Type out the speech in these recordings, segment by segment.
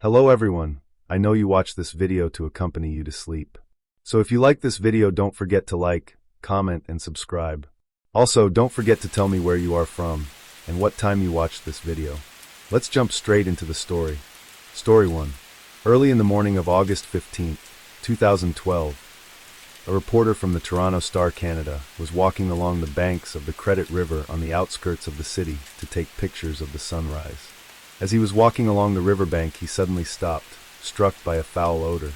Hello everyone, I know you watched this video to accompany you to sleep. So if you like this video, don't forget to like, comment, and subscribe. Also, don't forget to tell me where you are from and what time you watched this video. Let's jump straight into the story. Story 1. Early in the morning of August 15, 2012, a reporter from the Toronto Star Canada was walking along the banks of the Credit River on the outskirts of the city to take pictures of the sunrise. As he was walking along the riverbank, he suddenly stopped, struck by a foul odor.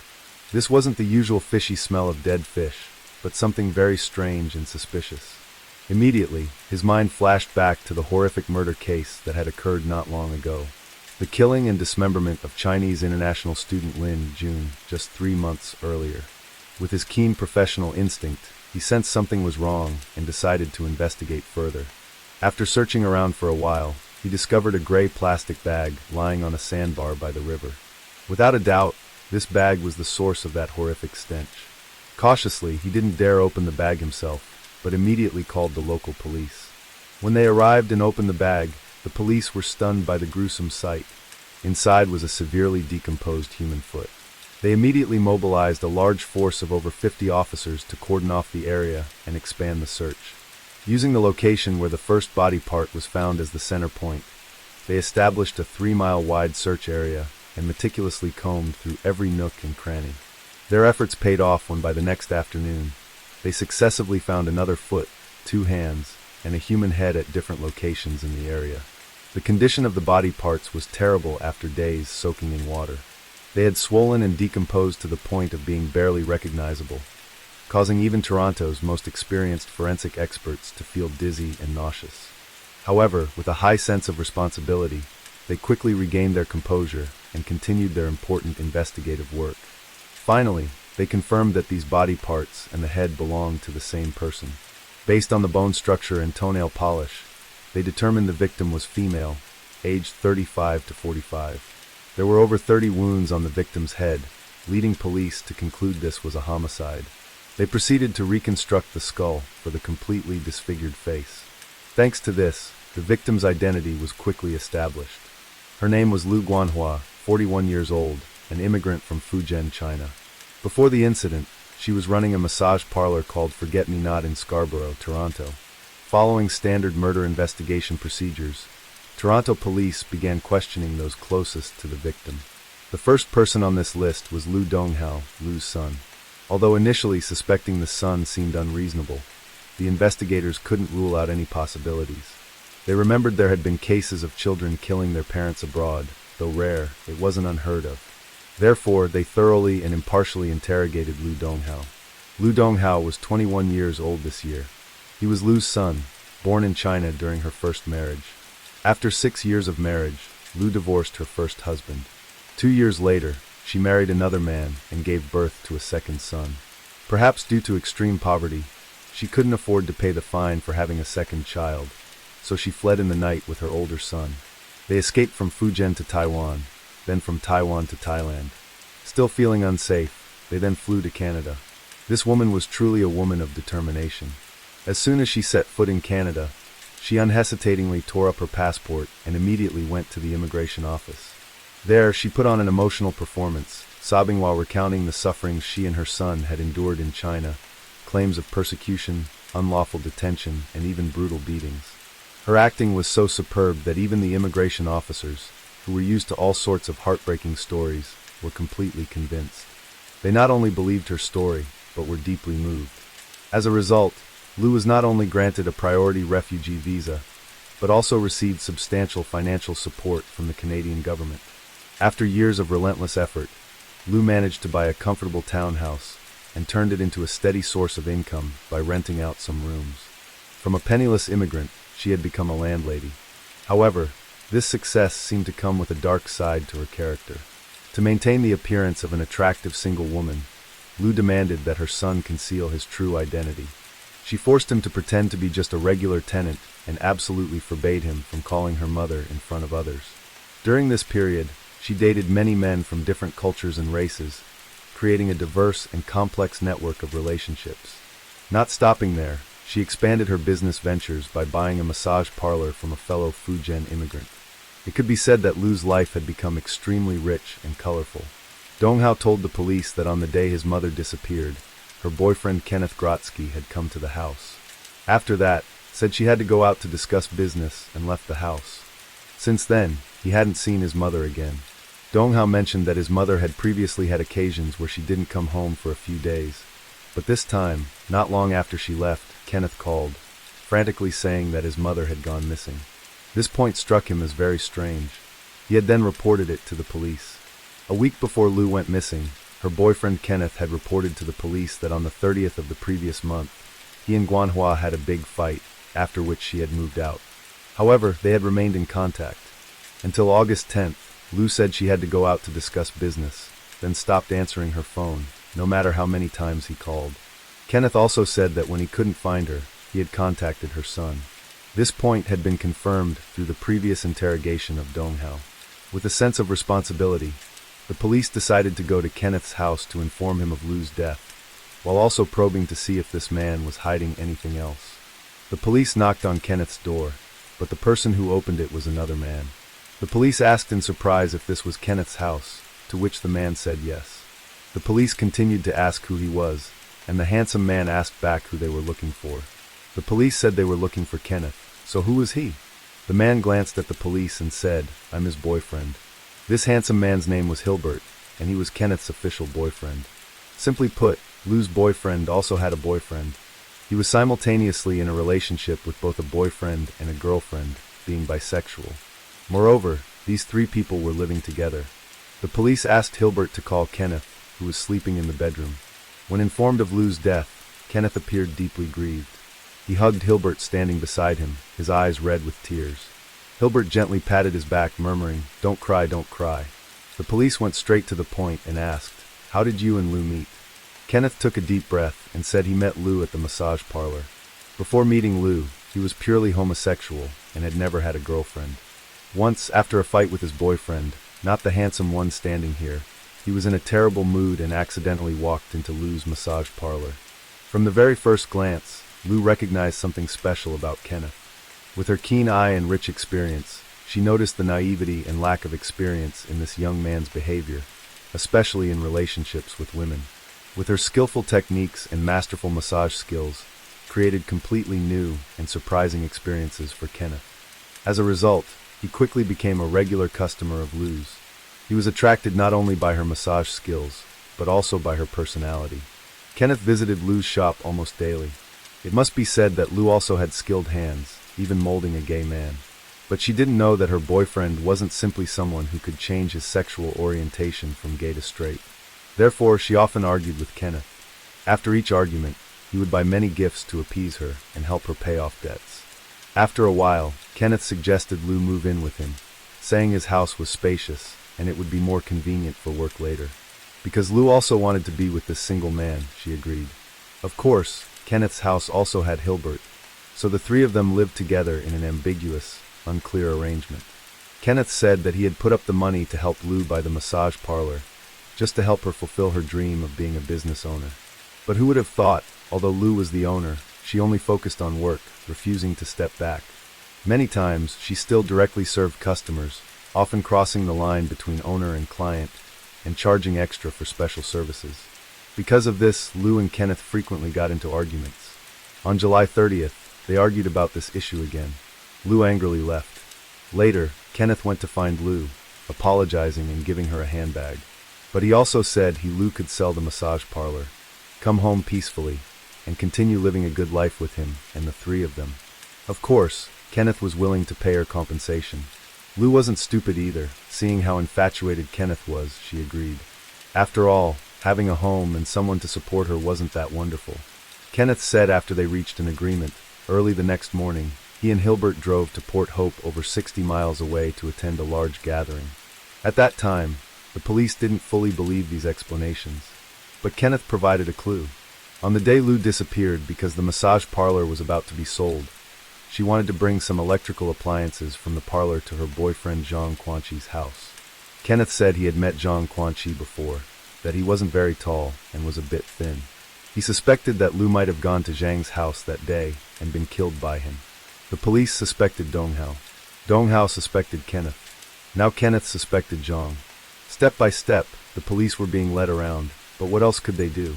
This wasn't the usual fishy smell of dead fish, but something very strange and suspicious. Immediately, his mind flashed back to the horrific murder case that had occurred not long ago. The killing and dismemberment of Chinese international student Lin Jun just 3 months earlier. With his keen professional instinct, he sensed something was wrong and decided to investigate further. After searching around for a while, he discovered a gray plastic bag lying on a sandbar by the river. Without a doubt, this bag was the source of that horrific stench. Cautiously, he didn't dare open the bag himself, but immediately called the local police. When they arrived and opened the bag, the police were stunned by the gruesome sight. Inside was a severely decomposed human foot. They immediately mobilized a large force of over 50 officers to cordon off the area and expand the search. Using the location where the first body part was found as the center point, they established a 3-mile-wide search area and meticulously combed through every nook and cranny. Their efforts paid off when by the next afternoon, they successively found another foot, 2 hands, and a human head at different locations in the area. The condition of the body parts was terrible after days soaking in water. They had swollen and decomposed to the point of being barely recognizable, causing even Toronto's most experienced forensic experts to feel dizzy and nauseous. However, with a high sense of responsibility, they quickly regained their composure and continued their important investigative work. Finally, they confirmed that these body parts and the head belonged to the same person. Based on the bone structure and toenail polish, they determined the victim was female, aged 35 to 45. There were over 30 wounds on the victim's head, leading police to conclude this was a homicide. They proceeded to reconstruct the skull for the completely disfigured face. Thanks to this, the victim's identity was quickly established. Her name was Lu Guanhua, 41 years old, an immigrant from Fujian, China. Before the incident, she was running a massage parlor called Forget Me Not in Scarborough, Toronto. Following standard murder investigation procedures, Toronto police began questioning those closest to the victim. The first person on this list was Lu Donghao, Lu's son. Although initially suspecting the son seemed unreasonable, the investigators couldn't rule out any possibilities. They remembered there had been cases of children killing their parents abroad. Though rare, it wasn't unheard of. Therefore, they thoroughly and impartially interrogated Lu Donghao. Lu Donghao was 21 years old this year. He was Lu's son, born in China during her first marriage. After 6 years of marriage, Lu divorced her first husband. 2 years later, she married another man and gave birth to a second son. Perhaps due to extreme poverty, she couldn't afford to pay the fine for having a second child, so she fled in the night with her older son. They escaped from Fujian to Taiwan, then from Taiwan to Thailand. Still feeling unsafe, they then flew to Canada. This woman was truly a woman of determination. As soon as she set foot in Canada, she unhesitatingly tore up her passport and immediately went to the immigration office. There, she put on an emotional performance, sobbing while recounting the sufferings she and her son had endured in China, claims of persecution, unlawful detention, and even brutal beatings. Her acting was so superb that even the immigration officers, who were used to all sorts of heartbreaking stories, were completely convinced. They not only believed her story, but were deeply moved. As a result, Lu was not only granted a priority refugee visa, but also received substantial financial support from the Canadian government. After years of relentless effort, Lu managed to buy a comfortable townhouse and turned it into a steady source of income by renting out some rooms. From a penniless immigrant, she had become a landlady. However, this success seemed to come with a dark side to her character. To maintain the appearance of an attractive single woman, Lu demanded that her son conceal his true identity. She forced him to pretend to be just a regular tenant and absolutely forbade him from calling her mother in front of others. During this period, she dated many men from different cultures and races, creating a diverse and complex network of relationships. Not stopping there, she expanded her business ventures by buying a massage parlor from a fellow Fujian immigrant. It could be said that Lu's life had become extremely rich and colorful. Dong-hao told the police that on the day his mother disappeared, her boyfriend Kenneth Grotsky had come to the house. After that, said she had to go out to discuss business and left the house. Since then, he hadn't seen his mother again. Dong-hao mentioned that his mother had previously had occasions where she didn't come home for a few days. But this time, not long after she left, Kenneth called, frantically saying that his mother had gone missing. This point struck him as very strange. He had then reported it to the police. A week before Lu went missing, her boyfriend Kenneth had reported to the police that on the 30th of the previous month, he and Guanhua had a big fight, after which she had moved out. However, they had remained in contact. Until August 10th, Lu said she had to go out to discuss business, then stopped answering her phone, no matter how many times he called. Kenneth also said that when he couldn't find her, he had contacted her son. This point had been confirmed through the previous interrogation of Dong-hao. With a sense of responsibility, the police decided to go to Kenneth's house to inform him of Lu's death, while also probing to see if this man was hiding anything else. The police knocked on Kenneth's door, but the person who opened it was another man. The police asked in surprise if this was Kenneth's house, to which the man said yes. The police continued to ask who he was, and the handsome man asked back who they were looking for. The police said they were looking for Kenneth, so who was he? The man glanced at the police and said, "I'm his boyfriend." This handsome man's name was Hilbert, and he was Kenneth's official boyfriend. Simply put, Lu's boyfriend also had a boyfriend. He was simultaneously in a relationship with both a boyfriend and a girlfriend, being bisexual. Moreover, these three people were living together. The police asked Hilbert to call Kenneth, who was sleeping in the bedroom. When informed of Lu's death, Kenneth appeared deeply grieved. He hugged Hilbert standing beside him, his eyes red with tears. Hilbert gently patted his back, murmuring, "Don't cry, don't cry." The police went straight to the point and asked, "How did you and Lu meet?" Kenneth took a deep breath and said he met Lu at the massage parlor. Before meeting Lu, he was purely homosexual and had never had a girlfriend. Once, after a fight with his boyfriend, not the handsome one standing here, he was in a terrible mood and accidentally walked into Lu's massage parlor. From the very first glance, Lu recognized something special about Kenneth. With her keen eye and rich experience, she noticed the naivety and lack of experience in this young man's behavior, especially in relationships with women. With her skillful techniques and masterful massage skills, created completely new and surprising experiences for Kenneth. As a result, he quickly became a regular customer of Lu's. He was attracted not only by her massage skills, but also by her personality. Kenneth visited Lu's shop almost daily. It must be said that Lu also had skilled hands, even molding a gay man. But she didn't know that her boyfriend wasn't simply someone who could change his sexual orientation from gay to straight. Therefore, she often argued with Kenneth. After each argument, he would buy many gifts to appease her and help her pay off debts. After a while, Kenneth suggested Lu move in with him, saying his house was spacious and it would be more convenient for work later. Because Lu also wanted to be with this single man, she agreed. Of course, Kenneth's house also had Hilbert, so the three of them lived together in an ambiguous, unclear arrangement. Kenneth said that he had put up the money to help Lu buy the massage parlor, just to help her fulfill her dream of being a business owner. But who would have thought, although Lu was the owner, she only focused on work, refusing to step back. Many times, she still directly served customers, often crossing the line between owner and client, and charging extra for special services. Because of this, Lu and Kenneth frequently got into arguments. On July 30th, they argued about this issue again. Lu angrily left. Later, Kenneth went to find Lu, apologizing and giving her a handbag. But he also said Lu could sell the massage parlor, come home peacefully, and continue living a good life with him and the three of them. Of course, Kenneth was willing to pay her compensation. Lu wasn't stupid either. Seeing how infatuated Kenneth was, she agreed. After all, having a home and someone to support her wasn't that wonderful. Kenneth said after they reached an agreement, early the next morning, he and Hilbert drove to Port Hope over 60 miles away to attend a large gathering. At that time, the police didn't fully believe these explanations, but Kenneth provided a clue. On the day Lu disappeared because the massage parlor was about to be sold, she wanted to bring some electrical appliances from the parlor to her boyfriend Zhang Quanqi's house. Kenneth said he had met Zhang Quanqi before, that he wasn't very tall and was a bit thin. He suspected that Lu might have gone to Zhang's house that day and been killed by him. The police suspected Dong-hao. Dong-hao suspected Kenneth. Now Kenneth suspected Zhang. Step by step, the police were being led around, but what else could they do?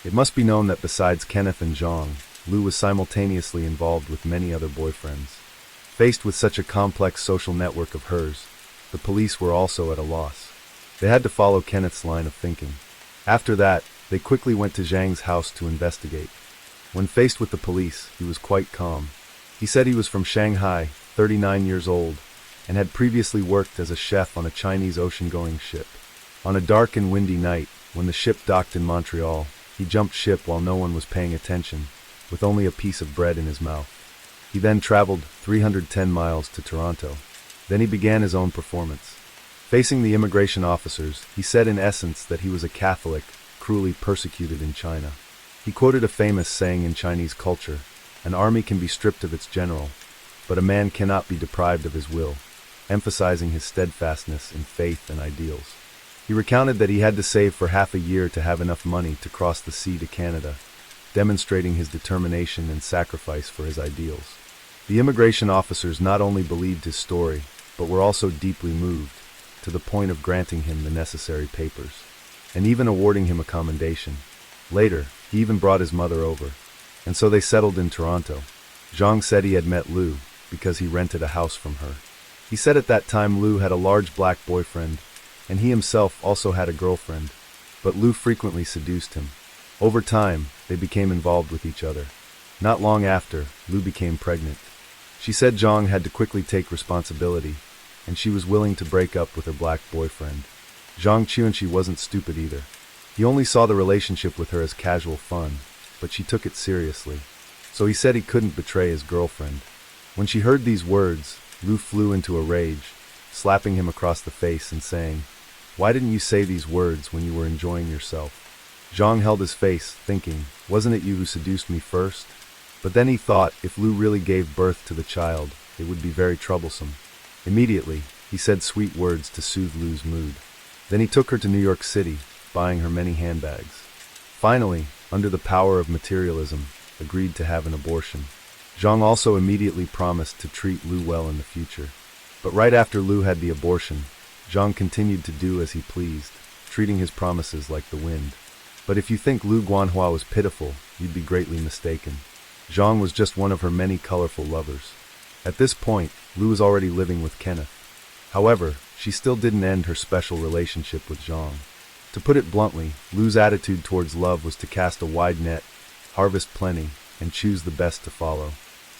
It must be known that besides Kenneth and Zhang, Lu was simultaneously involved with many other boyfriends. Faced with such a complex social network of hers, the police were also at a loss. They had to follow Kenneth's line of thinking. After that, they quickly went to Zhang's house to investigate. When faced with the police, he was quite calm. He said he was from Shanghai, 39 years old, and had previously worked as a chef on a Chinese ocean-going ship. On a dark and windy night, when the ship docked in Montreal, he jumped ship while no one was paying attention, with only a piece of bread in his mouth. He then traveled 310 miles to Toronto. Then he began his own performance. Facing the immigration officers, he said in essence that he was a Catholic, cruelly persecuted in China. He quoted a famous saying in Chinese culture, "An army can be stripped of its general, but a man cannot be deprived of his will," emphasizing his steadfastness in faith and ideals. He recounted that he had to save for half a year to have enough money to cross the sea to Canada, demonstrating his determination and sacrifice for his ideals. The immigration officers not only believed his story, but were also deeply moved, to the point of granting him the necessary papers, and even awarding him a commendation. Later, he even brought his mother over, and so they settled in Toronto. Zhang said he had met Lu because he rented a house from her. He said at that time Lu had a large black boyfriend, and he himself also had a girlfriend, but Lu frequently seduced him. Over time, they became involved with each other. Not long after, Lu became pregnant. She said Zhang had to quickly take responsibility, and she was willing to break up with her black boyfriend. Zhang Chuanxi wasn't stupid either. He only saw the relationship with her as casual fun, but she took it seriously. So he said he couldn't betray his girlfriend. When she heard these words, Lu flew into a rage, slapping him across the face and saying, "Why didn't you say these words when you were enjoying yourself?" Zhang held his face, thinking, "Wasn't it you who seduced me first?" But then he thought if Lu really gave birth to the child, it would be very troublesome. Immediately, he said sweet words to soothe Lu's mood. Then he took her to New York City, buying her many handbags. Finally, under the power of materialism, agreed to have an abortion. Zhang also immediately promised to treat Lu well in the future. But right after Lu had the abortion, Zhang continued to do as he pleased, treating his promises like the wind. But if you think Lu Guanhua was pitiful, you'd be greatly mistaken. Zhang was just one of her many colorful lovers. At this point, Lu was already living with Kenneth. However, she still didn't end her special relationship with Zhang. To put it bluntly, Lu's attitude towards love was to cast a wide net, harvest plenty, and choose the best to follow.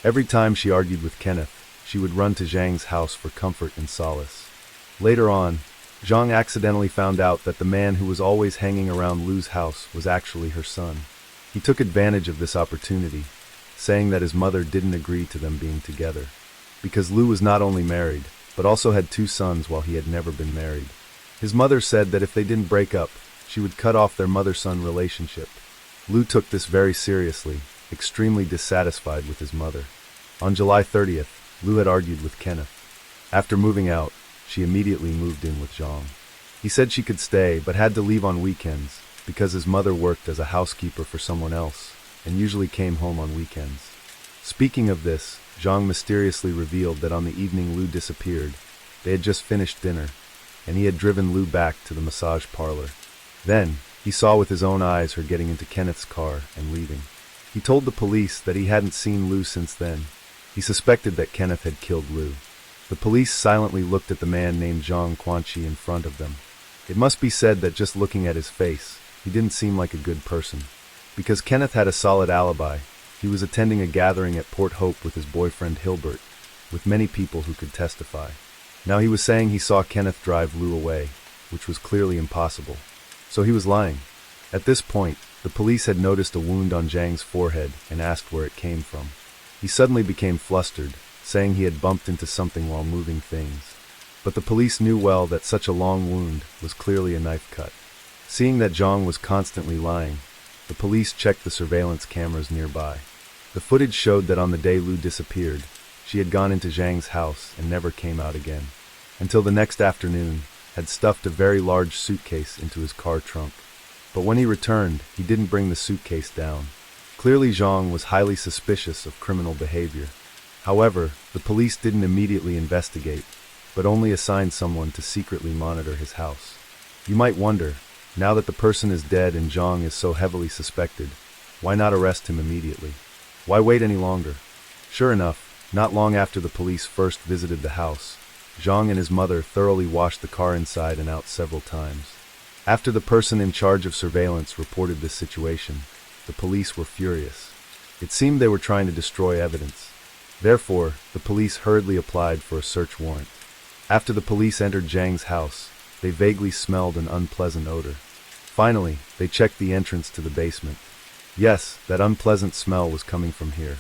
Every time she argued with Kenneth, she would run to Zhang's house for comfort and solace. Later on, Zhang accidentally found out that the man who was always hanging around Lu's house was actually her son. He took advantage of this opportunity, saying that his mother didn't agree to them being together, because Lu was not only married, but also had 2 sons while he had never been married. His mother said that if they didn't break up, she would cut off their mother-son relationship. Lu took this very seriously, extremely dissatisfied with his mother. On July 30th, Lu had argued with Kenneth. After moving out, she immediately moved in with Zhang. He said she could stay, but had to leave on weekends, because his mother worked as a housekeeper for someone else, and usually came home on weekends. Speaking of this, Zhang mysteriously revealed that on the evening Lu disappeared, they had just finished dinner, and he had driven Lu back to the massage parlor. Then, he saw with his own eyes her getting into Kenneth's car and leaving. He told the police that he hadn't seen Lu since then. He suspected that Kenneth had killed Lu. The police silently looked at the man named Zhang Quanqi in front of them. It must be said that just looking at his face, he didn't seem like a good person. Because Kenneth had a solid alibi, he was attending a gathering at Port Hope with his boyfriend Hilbert, with many people who could testify. Now he was saying he saw Kenneth drive Lu away, which was clearly impossible. So he was lying. At this point, the police had noticed a wound on Zhang's forehead and asked where it came from. He suddenly became flustered, saying he had bumped into something while moving things. But the police knew well that such a long wound was clearly a knife cut. Seeing that Zhang was constantly lying, the police checked the surveillance cameras nearby. The footage showed that on the day Lu disappeared, she had gone into Zhang's house and never came out again, until the next afternoon had stuffed a very large suitcase into his car trunk. But when he returned, he didn't bring the suitcase down. Clearly Zhang was highly suspicious of criminal behavior. However, the police didn't immediately investigate, but only assigned someone to secretly monitor his house. You might wonder, now that the person is dead and Zhang is so heavily suspected, why not arrest him immediately? Why wait any longer? Sure enough, not long after the police first visited the house, Zhang and his mother thoroughly washed the car inside and out several times. After the person in charge of surveillance reported this situation, the police were furious. It seemed they were trying to destroy evidence. Therefore, the police hurriedly applied for a search warrant. After the police entered Zhang's house, they vaguely smelled an unpleasant odor. Finally, they checked the entrance to the basement. Yes, that unpleasant smell was coming from here.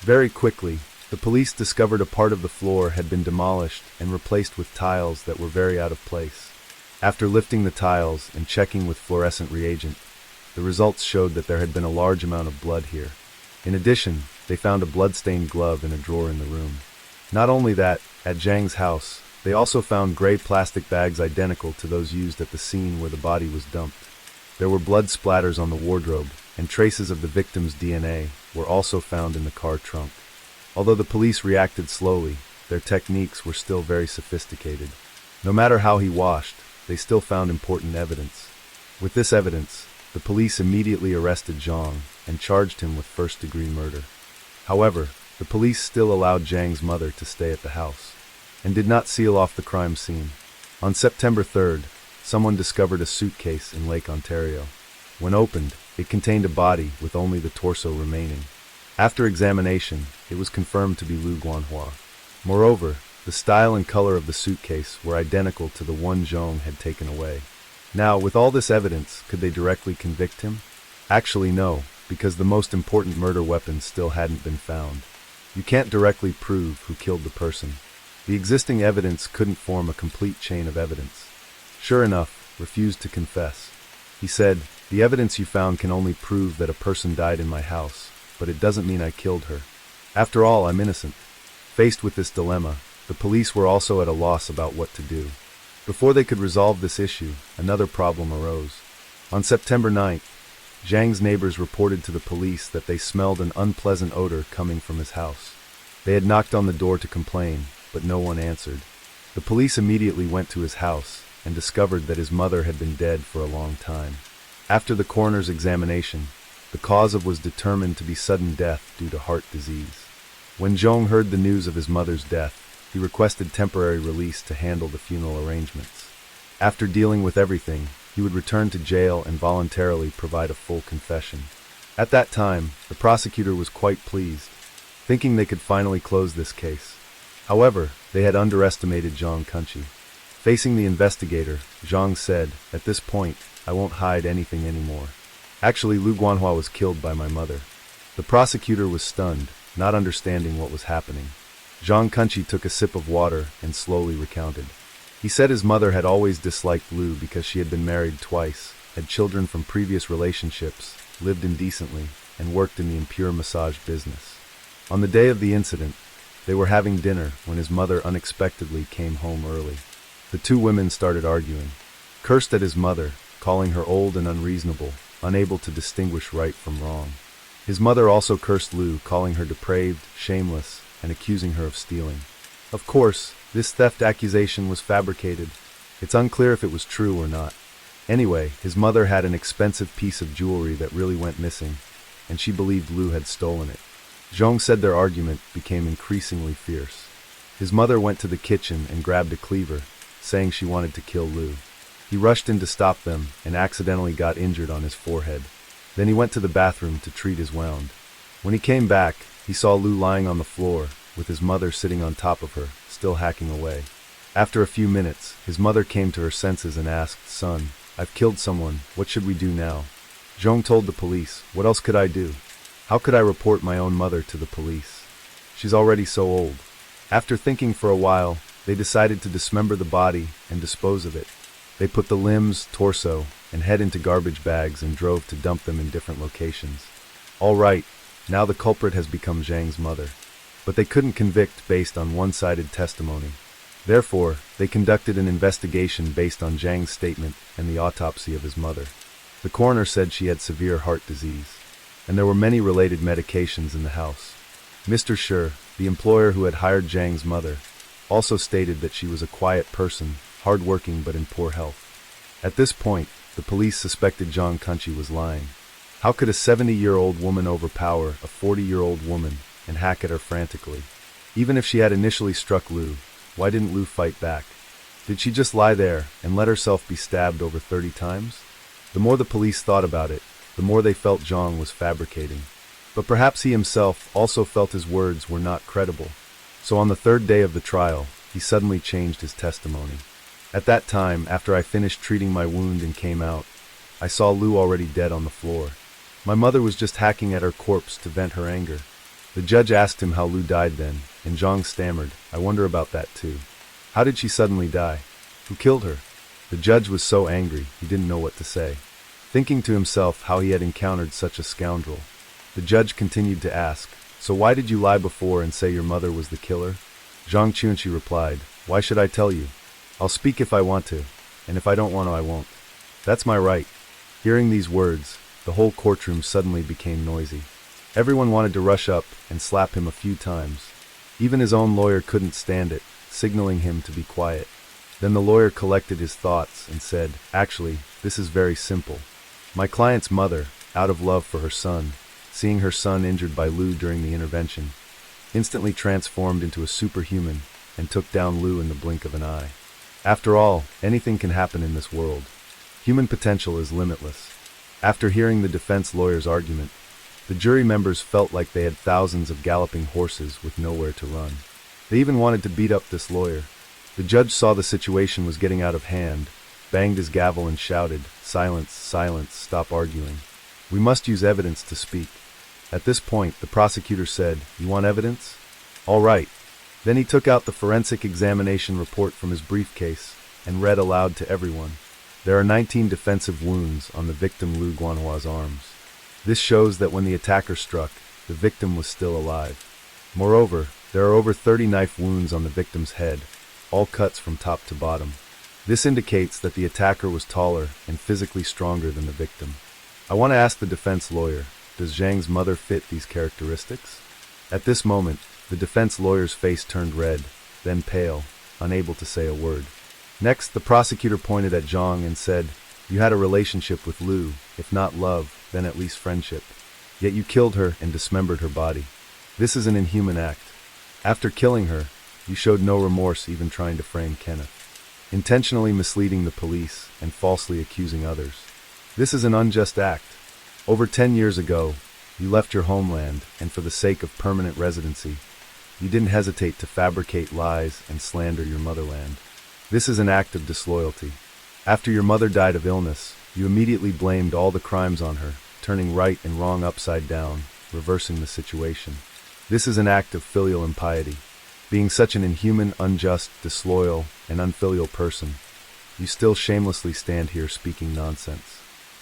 Very quickly, the police discovered a part of the floor had been demolished and replaced with tiles that were very out of place. After lifting the tiles and checking with fluorescent reagent, the results showed that there had been a large amount of blood here. In addition, they found a blood-stained glove in a drawer in the room. Not only that, at Zhang's house, they also found gray plastic bags identical to those used at the scene where the body was dumped. There were blood splatters on the wardrobe, and traces of the victim's DNA were also found in the car trunk. Although the police reacted slowly, their techniques were still very sophisticated. No matter how he washed, they still found important evidence. With this evidence, the police immediately arrested Zhang and charged him with first-degree murder. However, the police still allowed Zhang's mother to stay at the house, and did not seal off the crime scene. On September 3rd, someone discovered a suitcase in Lake Ontario. When opened, it contained a body with only the torso remaining. After examination, it was confirmed to be Lu Guanhua. Moreover, the style and color of the suitcase were identical to the one Zhang had taken away. Now, with all this evidence, could they directly convict him? Actually, no, because the most important murder weapon still hadn't been found. You can't directly prove who killed the person. The existing evidence couldn't form a complete chain of evidence. Sure enough, refused to confess. He said, "The evidence you found can only prove that a person died in my house, but it doesn't mean I killed her. After all, I'm innocent." Faced with this dilemma, the police were also at a loss about what to do. Before they could resolve this issue, another problem arose. On September 9th, Zhang's neighbors reported to the police that they smelled an unpleasant odor coming from his house. They had knocked on the door to complain, but no one answered. The police immediately went to his house and discovered that his mother had been dead for a long time. After the coroner's examination, the cause was determined to be sudden death due to heart disease. When Zhang heard the news of his mother's death, he requested temporary release to handle the funeral arrangements. After dealing with everything, he would return to jail and voluntarily provide a full confession. At that time, the prosecutor was quite pleased, thinking they could finally close this case. However, they had underestimated Zhang Kunchi. Facing the investigator, Zhang said, "At this point, I won't hide anything anymore. Actually, Lu Guanhua was killed by my mother." The prosecutor was stunned, not understanding what was happening. Zhang Kunchi took a sip of water and slowly recounted. He said his mother had always disliked Lu because she had been married twice, had children from previous relationships, lived indecently, and worked in the impure massage business. On the day of the incident, they were having dinner when his mother unexpectedly came home early. The two women started arguing, cursed at his mother, calling her old and unreasonable, unable to distinguish right from wrong. His mother also cursed Lu, calling her depraved, shameless, and accusing her of stealing. Of course, this theft accusation was fabricated. It's unclear if it was true or not. Anyway, his mother had an expensive piece of jewelry that really went missing, and she believed Lu had stolen it. Zhang said their argument became increasingly fierce. His mother went to the kitchen and grabbed a cleaver, saying she wanted to kill Lu. He rushed in to stop them and accidentally got injured on his forehead. Then he went to the bathroom to treat his wound. When he came back, he saw Lu lying on the floor, with his mother sitting on top of her, still hacking away. After a few minutes, his mother came to her senses and asked, "Son, I've killed someone, what should we do now?" Zhang told the police, "What else could I do? How could I report my own mother to the police? She's already so old." After thinking for a while, they decided to dismember the body and dispose of it. They put the limbs, torso, and head into garbage bags and drove to dump them in different locations. All right, now the culprit has become Zhang's mother. But they couldn't convict based on one-sided testimony. Therefore, they conducted an investigation based on Zhang's statement and the autopsy of his mother. The coroner said she had severe heart disease, and there were many related medications in the house. Mr. Shi, the employer who had hired Zhang's mother, also stated that she was a quiet person, hardworking but in poor health. At this point, the police suspected Zhang Kunchi was lying. How could a 70-year-old woman overpower a 40-year-old woman and hack at her frantically? Even if she had initially struck Lu, why didn't Lu fight back? Did she just lie there and let herself be stabbed over 30 times? The more the police thought about it, the more they felt Zhang was fabricating. But perhaps he himself also felt his words were not credible. So on the third day of the trial, he suddenly changed his testimony. At that time, after I finished treating my wound and came out, I saw Lu already dead on the floor. My mother was just hacking at her corpse to vent her anger. The judge asked him how Lu died then, and Zhang stammered, "I wonder about that too. How did she suddenly die? Who killed her?" The judge was so angry, he didn't know what to say. Thinking to himself how he had encountered such a scoundrel, the judge continued to ask, "So why did you lie before and say your mother was the killer?" Zhang Chunchi replied, "Why should I tell you? I'll speak if I want to, and if I don't want to, I won't. That's my right." Hearing these words, the whole courtroom suddenly became noisy. Everyone wanted to rush up and slap him a few times. Even his own lawyer couldn't stand it, signaling him to be quiet. Then the lawyer collected his thoughts and said, "Actually, this is very simple. My client's mother, out of love for her son, seeing her son injured by Lu during the intervention, instantly transformed into a superhuman and took down Lu in the blink of an eye. After all, anything can happen in this world. Human potential is limitless." After hearing the defense lawyer's argument, the jury members felt like they had thousands of galloping horses with nowhere to run. They even wanted to beat up this lawyer. The judge saw the situation was getting out of hand, banged his gavel and shouted, "Silence, silence, stop arguing. We must use evidence to speak." At this point, the prosecutor said, "You want evidence? All right." Then he took out the forensic examination report from his briefcase and read aloud to everyone. There are 19 defensive wounds on the victim Lu Guanhua's arms. This shows that when the attacker struck, the victim was still alive. Moreover, there are over 30 knife wounds on the victim's head, all cuts from top to bottom. This indicates that the attacker was taller and physically stronger than the victim. I want to ask the defense lawyer, does Zhang's mother fit these characteristics? At this moment, the defense lawyer's face turned red, then pale, unable to say a word. Next, the prosecutor pointed at Zhang and said, "You had a relationship with Lu, if not love, then at least friendship. Yet you killed her and dismembered her body. This is an inhuman act. After killing her, you showed no remorse even trying to frame Kenneth, intentionally misleading the police and falsely accusing others. This is an unjust act. Over 10 years ago, you left your homeland, and for the sake of permanent residency, you didn't hesitate to fabricate lies and slander your motherland. This is an act of disloyalty. After your mother died of illness, you immediately blamed all the crimes on her, turning right and wrong upside down, reversing the situation. This is an act of filial impiety. Being such an inhuman, unjust, disloyal, and unfilial person, you still shamelessly stand here speaking nonsense.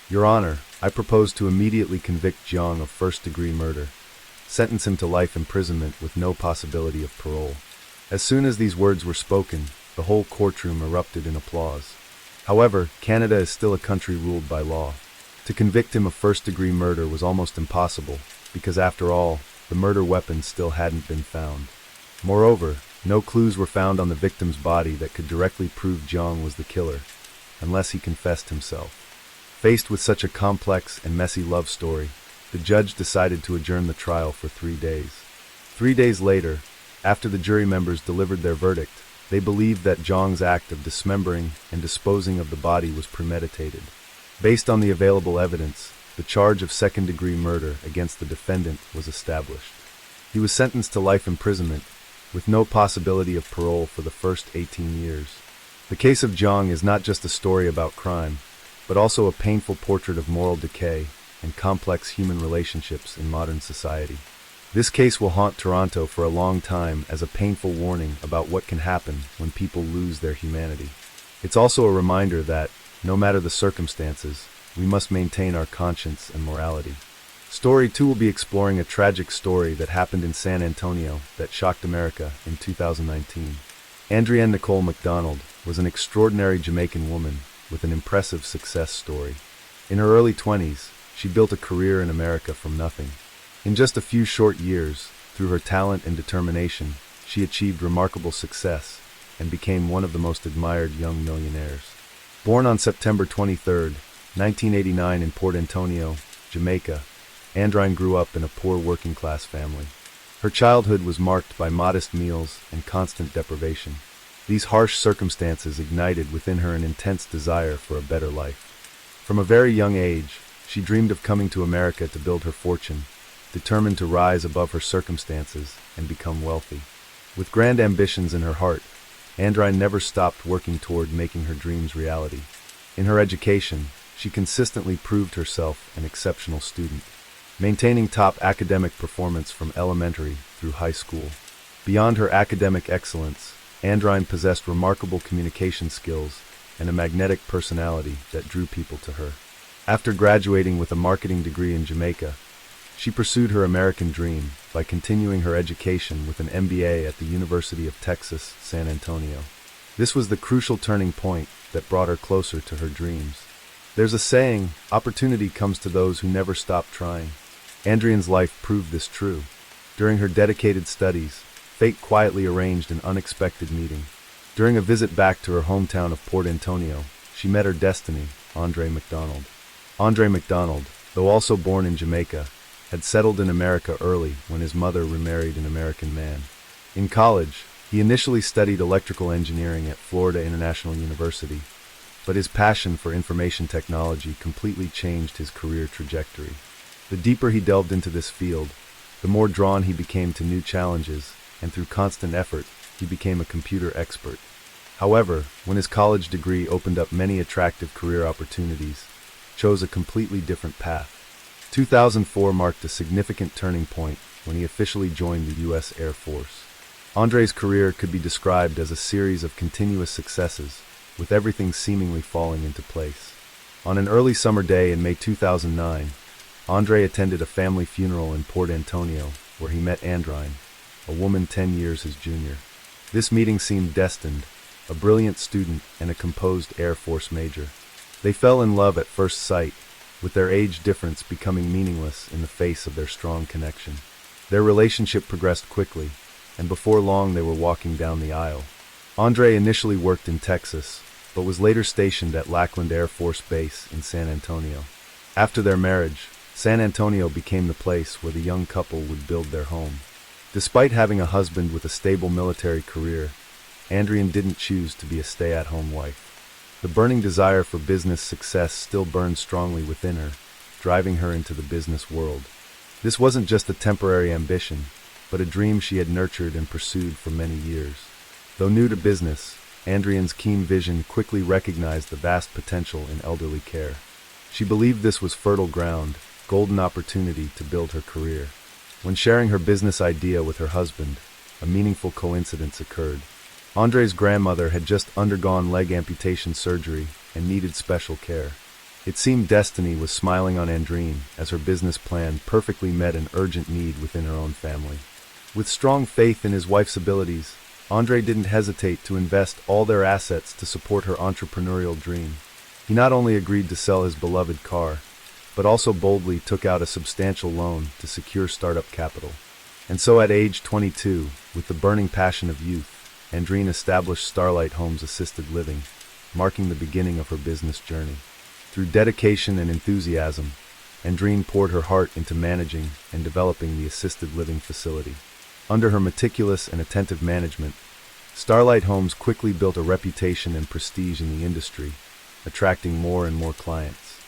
Your Honor, I propose to immediately convict Zhang of first-degree murder, sentence him to life imprisonment with no possibility of parole." As soon as these words were spoken, the whole courtroom erupted in applause. However, Canada is still a country ruled by law. To convict him of first-degree murder was almost impossible, because after all, the murder weapon still hadn't been found. Moreover, no clues were found on the victim's body that could directly prove Zhang was the killer, unless he confessed himself. Faced with such a complex and messy love story, the judge decided to adjourn the trial for 3 days. 3 days later, after the jury members delivered their verdict, they believed that Zhang's act of dismembering and disposing of the body was premeditated. Based on the available evidence, the charge of second-degree murder against the defendant was established. He was sentenced to life imprisonment, with no possibility of parole for the first 18 years. The case of Zhang is not just a story about crime, but also a painful portrait of moral decay and complex human relationships in modern society. This case will haunt Toronto for a long time as a painful warning about what can happen when people lose their humanity. It's also a reminder that, no matter the circumstances, we must maintain our conscience and morality. Story 2 will be exploring a tragic story that happened in San Antonio that shocked America in 2019. Andrienne Nicole MacDonald was an extraordinary Jamaican woman with an impressive success story. In her early 20s, she built a career in America from nothing. In just a few short years, through her talent and determination, she achieved remarkable success and became one of the most admired young millionaires. Born on September 23, 1989 in Port Antonio, Jamaica, Andrine grew up in a poor working-class family. Her childhood was marked by modest meals and constant deprivation. These harsh circumstances ignited within her an intense desire for a better life. From a very young age, she dreamed of coming to America to build her fortune, determined to rise above her circumstances and become wealthy. With grand ambitions in her heart, Andrine never stopped working toward making her dreams reality. In her education, she consistently proved herself an exceptional student, maintaining top academic performance from elementary through high school. Beyond her academic excellence, Andrine possessed remarkable communication skills and a magnetic personality that drew people to her. After graduating with a marketing degree in Jamaica, she pursued her American dream by continuing her education with an MBA at the University of Texas, San Antonio. This was the crucial turning point that brought her closer to her dreams. There's a saying, opportunity comes to those who never stop trying. Andrine's life proved this true. During her dedicated studies, fate quietly arranged an unexpected meeting. During a visit back to her hometown of Port Antonio, she met her destiny, Andre McDonald. Andre McDonald, though also born in Jamaica, had settled in America early when his mother remarried an American man. In college, he initially studied electrical engineering at Florida International University, but his passion for information technology completely changed his career trajectory. The deeper he delved into this field, the more drawn he became to new challenges, and through constant effort, he became a computer expert. However, when his college degree opened up many attractive career opportunities, chose a completely different path. 2004 marked a significant turning point when he officially joined the U.S. Air Force. Andre's career could be described as a series of continuous successes, with everything seemingly falling into place. On an early summer day in May 2009, Andre attended a family funeral in Port Antonio, where he met Andrine, a woman 10 years his junior. This meeting seemed destined, a brilliant student and a composed Air Force major. They fell in love at first sight, with their age difference becoming meaningless in the face of their strong connection. Their relationship progressed quickly, and before long they were walking down the aisle. Andre initially worked in Texas, but was later stationed at Lackland Air Force Base in San Antonio. After their marriage, San Antonio became the place where the young couple would build their home. Despite having a husband with a stable military career, Andrine didn't choose to be a stay-at-home wife. The burning desire for business success still burned strongly within her, driving her into the business world. This wasn't just a temporary ambition, but a dream she had nurtured and pursued for many years. Though new to business, Andrine's keen vision quickly recognized the vast potential in elderly care. She believed this was fertile ground, golden opportunity to build her career. When sharing her business idea with her husband, a meaningful coincidence occurred. Andre's grandmother had just undergone leg amputation surgery and needed special care. It seemed destiny was smiling on Andrine as her business plan perfectly met an urgent need within her own family. With strong faith in his wife's abilities, Andre didn't hesitate to invest all their assets to support her entrepreneurial dream. He not only agreed to sell his beloved car, but also boldly took out a substantial loan to secure startup capital. And so at age 22, with the burning passion of youth, Andrine established Starlight Homes Assisted Living, marking the beginning of her business journey. Through dedication and enthusiasm, Andrine poured her heart into managing and developing the assisted living facility. Under her meticulous and attentive management, Starlight Homes quickly built a reputation and prestige in the industry, attracting more and more clients.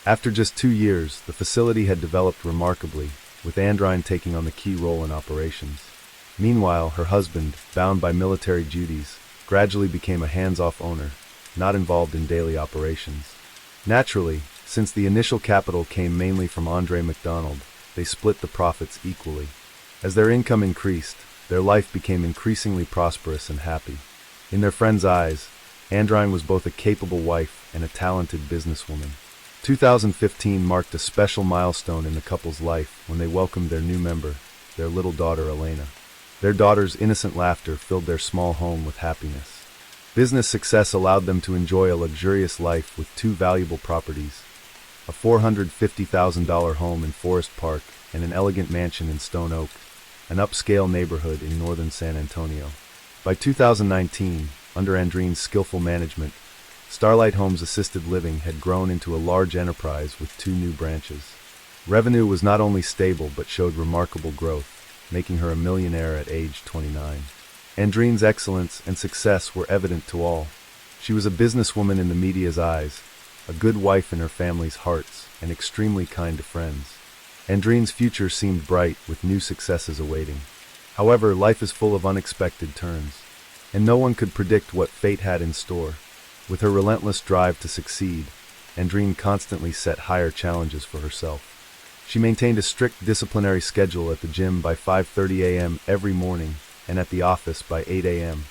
After just 2 years, the facility had developed remarkably, with Andrine taking on the key role in operations. Meanwhile, her husband, bound by military duties, gradually became a hands-off owner, not involved in daily operations. Naturally, since the initial capital came mainly from Andre McDonald, they split the profits equally. As their income increased, their life became increasingly prosperous and happy. In their friends' eyes, Andrine was both a capable wife and a talented businesswoman. 2015 marked a special milestone in the couple's life when they welcomed their new member, their little daughter Elena. Their daughter's innocent laughter filled their small home with happiness. Business success allowed them to enjoy a luxurious life with 2 valuable properties, a $450,000 home in Forest Park and an elegant mansion in Stone Oak. an upscale neighborhood in northern San Antonio. By 2019, under Andreen's skillful management, Starlight Homes Assisted Living had grown into a large enterprise with 2 new branches. Revenue was not only stable but showed remarkable growth, making her a millionaire at age 29. Andreen's excellence and success were evident to all. She was a businesswoman in the media's eyes, a good wife in her family's hearts, and extremely kind to friends. Andreen's future seemed bright, with new successes awaiting. However, life is full of unexpected turns, and no one could predict what fate had in store. With her relentless drive to succeed, Andreen constantly set higher challenges for herself. She maintained a strict disciplinary schedule at the gym by 5:30 a.m. every morning and at the office by 8 a.m.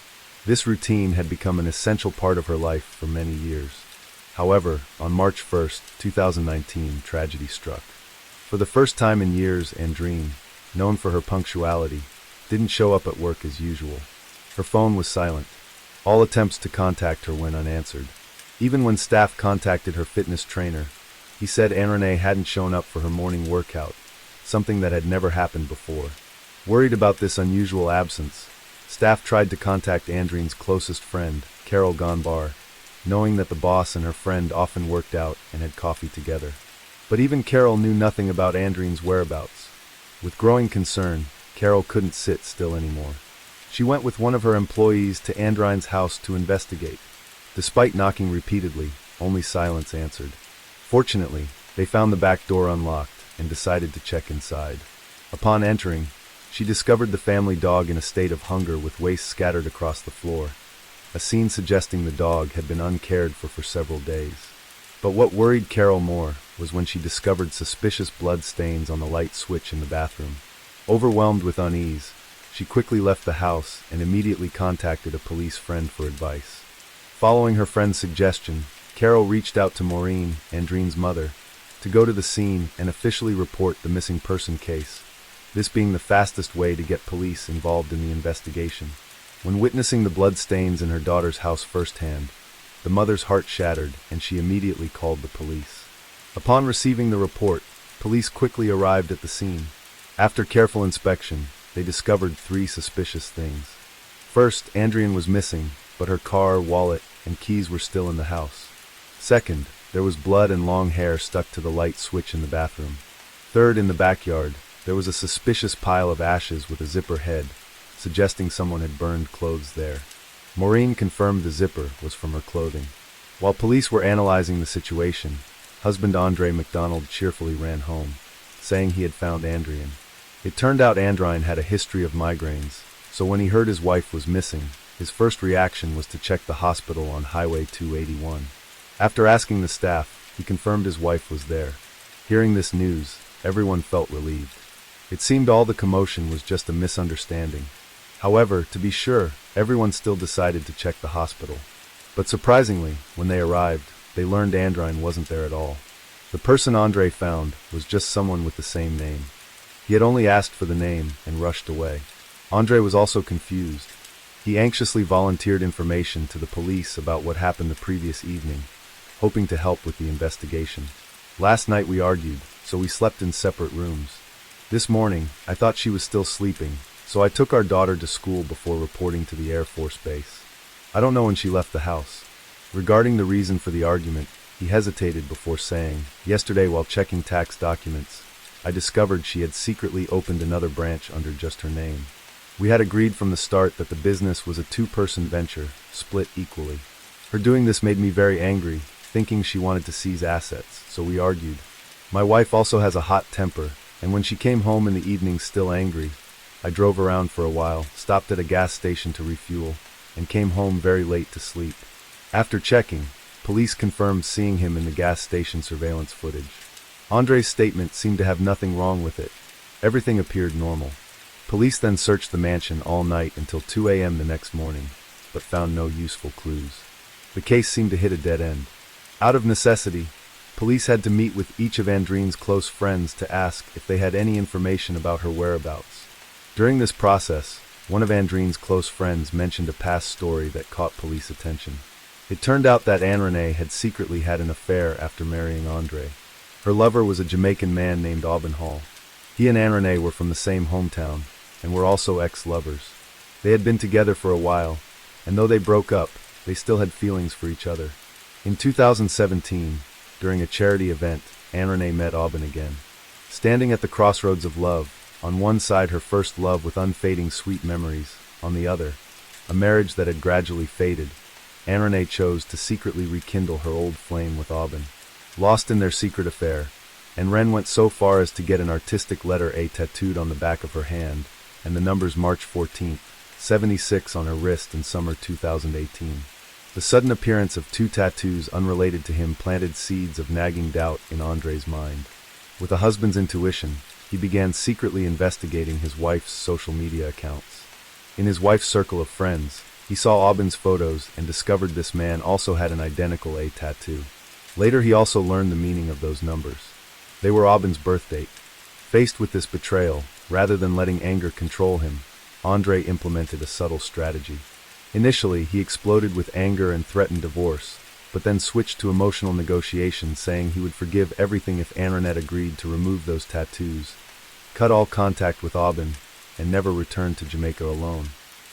This routine had become an essential part of her life for many years. However, on March 1st, 2019, tragedy struck. For the first time in years, Andreen, known for her punctuality, didn't show up at work as usual. Her phone was silent. All attempts to contact her went unanswered. Even when staff contacted her fitness trainer, he said Andreen hadn't shown up for her morning workout, something that had never happened before. Worried about this unusual absence, staff tried to contact Andreen's closest friend, Carol Gonbar, knowing that the boss and her friend often worked out and had coffee together. But even Carol knew nothing about Andreen's whereabouts. With growing concern, Carol couldn't sit still anymore. She went with one of her employees to Andreen's house to investigate. Despite knocking repeatedly, only silence answered. Fortunately, they found the back door unlocked and decided to check inside. Upon entering, she discovered the family dog in a state of hunger with waste scattered across the floor, a scene suggesting the dog had been uncared for several days. But what worried Carol more was when she discovered suspicious blood stains on the light switch in the bathroom. Overwhelmed with unease, she quickly left the house and immediately contacted a police friend for advice. Following her friend's suggestion, Carol reached out to Maureen, Andreen's mother, to go to the scene and officially report the missing person case, this being the fastest way to get police involved in the investigation. When witnessing the bloodstains in her daughter's house firsthand, the mother's heart shattered and she immediately called the police. Upon receiving the report, police quickly arrived at the scene. After careful inspection, they discovered 3 suspicious things. First, Andreen was missing, but her car, wallet, and keys were still in the house. Second, there was blood and long hair stuck to the light switch in the bathroom. Third, in the backyard, there was a suspicious pile of ashes with a zipper head, suggesting someone had burned clothes there. Maureen confirmed the zipper was from her clothing. While police were analyzing the situation, husband Andre McDonald cheerfully ran home, saying he had found Andreen. It turned out Andreen had a history of migraines, so when he heard his wife was missing, his first reaction was to check the hospital on Highway 281. After asking the staff, he confirmed his wife was there. Hearing this news, everyone felt relieved. It seemed all the commotion was just a misunderstanding. However, to be sure, everyone still decided to check the hospital. But surprisingly, when they arrived, they learned Andreen wasn't there at all. The person Andre found was just someone with the same name. He had only asked for the name and rushed away. Andre was also confused. He anxiously volunteered information to the police about what happened the previous evening, hoping to help with the investigation. Last night we argued, so we slept in separate rooms. This morning, I thought she was still sleeping, so I took our daughter to school before reporting to the Air Force Base. I don't know when she left the house. Regarding the reason for the argument, he hesitated before saying, yesterday while checking tax documents, I discovered she had secretly opened another branch under just her name. We had agreed from the start that the business was a 2-person venture, split equally. Her doing this made me very angry, thinking she wanted to seize assets, so we argued. My wife also has a hot temper, and when she came home in the evening still angry, I drove around for a while, stopped at a gas station to refuel, and came home very late to sleep. After checking, police confirmed seeing him in the gas station surveillance footage. Andre's statement seemed to have nothing wrong with it. Everything appeared normal. Police then searched the mansion all night until 2 a.m. the next morning, but found no useful clues. The case seemed to hit a dead end. Out of necessity, police had to meet with each of Andreen's close friends to ask if they had any information about her whereabouts. During this process, one of Andreen's close friends mentioned a past story that caught police attention. It turned out that Andreen had secretly had an affair after marrying Andre. Her lover was a Jamaican man named Hall. He and Andreen were from the same hometown, and were also ex-lovers. They had been together for a while, and though they broke up, they still had feelings for each other. In 2017, during a charity event, Anne-Renee met Aubin again. Standing at the crossroads of love, on one side her first love with unfading sweet memories, on the other, a marriage that had gradually faded, Anne-Renee chose to secretly rekindle her old flame with Aubin. Lost in their secret affair, Anne-Renee went so far as to get an artistic letter A tattooed on the back of her hand, and the numbers March 14, 76 on her wrist in summer 2018. The sudden appearance of two tattoos unrelated to him planted seeds of nagging doubt in Andre's mind. With a husband's intuition, he began secretly investigating his wife's social media accounts. In his wife's circle of friends, he saw Aubin's photos and discovered this man also had an identical A tattoo. Later he also learned the meaning of those numbers. They were Aubin's birth date. Faced with this betrayal, rather than letting anger control him, Andre implemented a subtle strategy. Initially, he exploded with anger and threatened divorce, but then switched to emotional negotiation, saying he would forgive everything if Anne-Renee agreed to remove those tattoos, cut all contact with Aubin, and never return to Jamaica alone.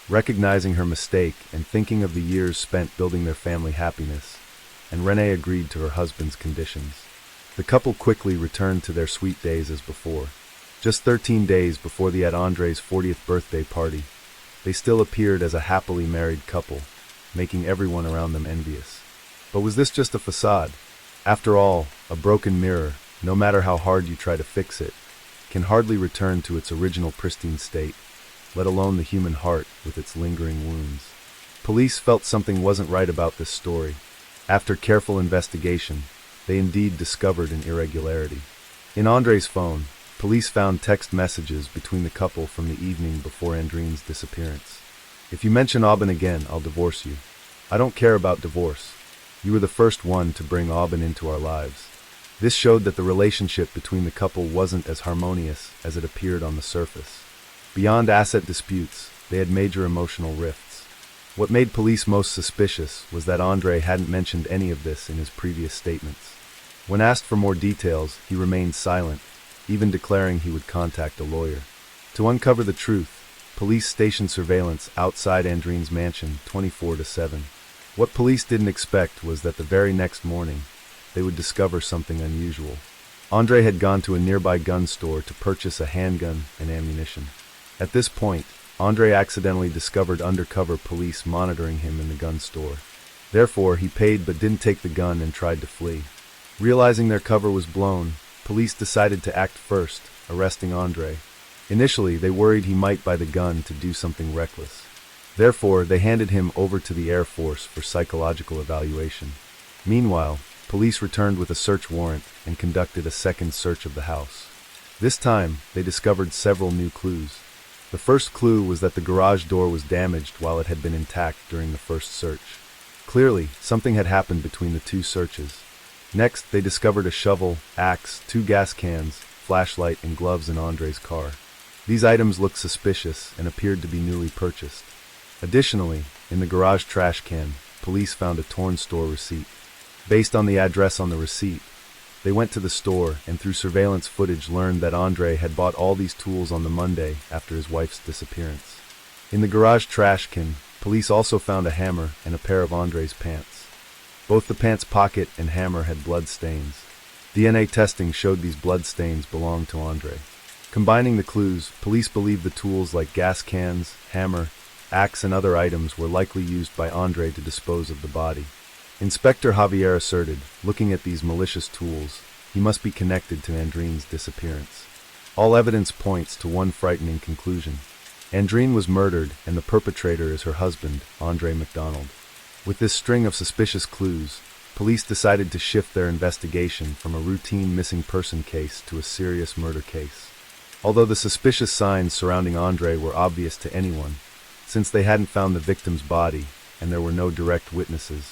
Recognizing her mistake and thinking of the years spent building their family happiness, Anne-Renee agreed to her husband's conditions. The couple quickly returned to their sweet days as before. Just 13 days before they had Andre's 40th birthday party, they still appeared as a happily married couple, making everyone around them envious. But was this just a facade? After all, a broken mirror, no matter how hard you try to fix it, can hardly return to its original pristine state, let alone the human heart with its lingering wounds. Police felt something wasn't right about this story. After careful investigation, they indeed discovered an irregularity. In Andre's phone, police found text messages between the couple from the evening before Andrine's disappearance. "If you mention Aubin again, I'll divorce you. I don't care about divorce. You were the first one to bring Aubin into our lives." This showed that the relationship between the couple wasn't as harmonious as it appeared on the surface. Beyond asset disputes, they had major emotional rifts. What made police most suspicious was that Andre hadn't mentioned any of this in his previous statements. When asked for more details, he remained silent, even declaring he would contact a lawyer. To uncover the truth, police stationed surveillance outside Andrine's mansion 24/7. What police didn't expect was that the very next morning, they would discover something unusual. Andre had gone to a nearby gun store to purchase a handgun and ammunition. At this point, Andre accidentally discovered undercover police monitoring him in the gun store. Therefore, he paid but didn't take the gun and tried to flee. Realizing their cover was blown, police decided to act first, arresting Andre. Initially, they worried he might buy the gun to do something reckless. Therefore, they handed him over to the Air Force for psychological evaluation. Meanwhile, police returned with a search warrant and conducted a second search of the house. This time, they discovered several new clues. The first clue was that the garage door was damaged while it had been intact during the first search. Clearly, something had happened between the two searches. Next, they discovered a shovel, axe, 2 gas cans, flashlight, and gloves in Andre's car. These items looked suspicious and appeared to be newly purchased. Additionally, in the garage trash can, police found a torn store receipt. Based on the address on the receipt, they went to the store and through surveillance footage learned that Andre had bought all these tools on the Monday after his wife's disappearance. In the garage trash can, police also found a hammer and a pair of Andre's pants. Both the pants pocket and hammer had blood stains. DNA testing showed these blood stains belonged to Andre. Combining the clues, police believed the tools like gas cans, hammer, axe, and other items were likely used by Andre to dispose of the body. Inspector Javier asserted, looking at these malicious tools, he must be connected to Andrine's disappearance. All evidence points to one frightening conclusion. Andrine was murdered, and the perpetrator is her husband, Andre McDonald. With this string of suspicious clues, police decided to shift their investigation from a routine missing person case to a serious murder case. Although the suspicious signs surrounding Andre were obvious to anyone, since they hadn't found the victim's body and there were no direct witnesses,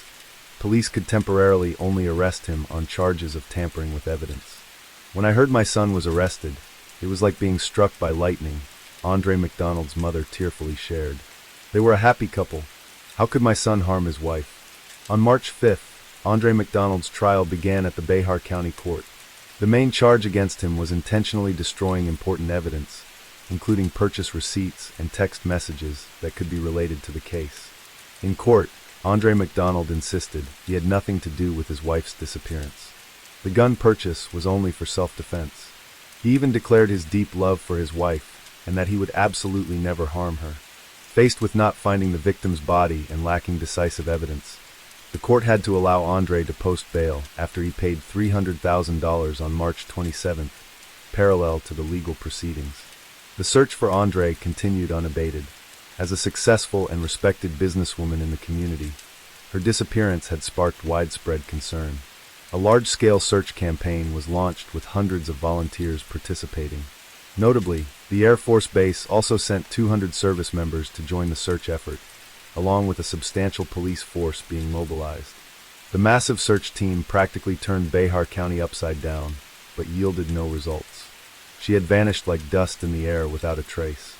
police could temporarily only arrest him on charges of tampering with evidence. "When I heard my son was arrested, it was like being struck by lightning," Andre McDonald's mother tearfully shared. "They were a happy couple. How could my son harm his wife?" On March 5th, Andre McDonald's trial began at the Behar County Court. The main charge against him was intentionally destroying important evidence, including purchase receipts and text messages that could be related to the case. In court, Andre McDonald insisted he had nothing to do with his wife's disappearance. The gun purchase was only for self-defense. He even declared his deep love for his wife and that he would absolutely never harm her. Faced with not finding the victim's body and lacking decisive evidence, the court had to allow Andre to post bail after he paid $300,000 on March 27th, parallel to the legal proceedings. The search for Andre continued unabated. As a successful and respected businesswoman in the community, her disappearance had sparked widespread concern. A large-scale search campaign was launched with hundreds of volunteers participating. Notably, the Air Force Base also sent 200 service members to join the search effort, along with a substantial police force being mobilized. The massive search team practically turned Bihar County upside down, but yielded no results. She had vanished like dust in the air without a trace.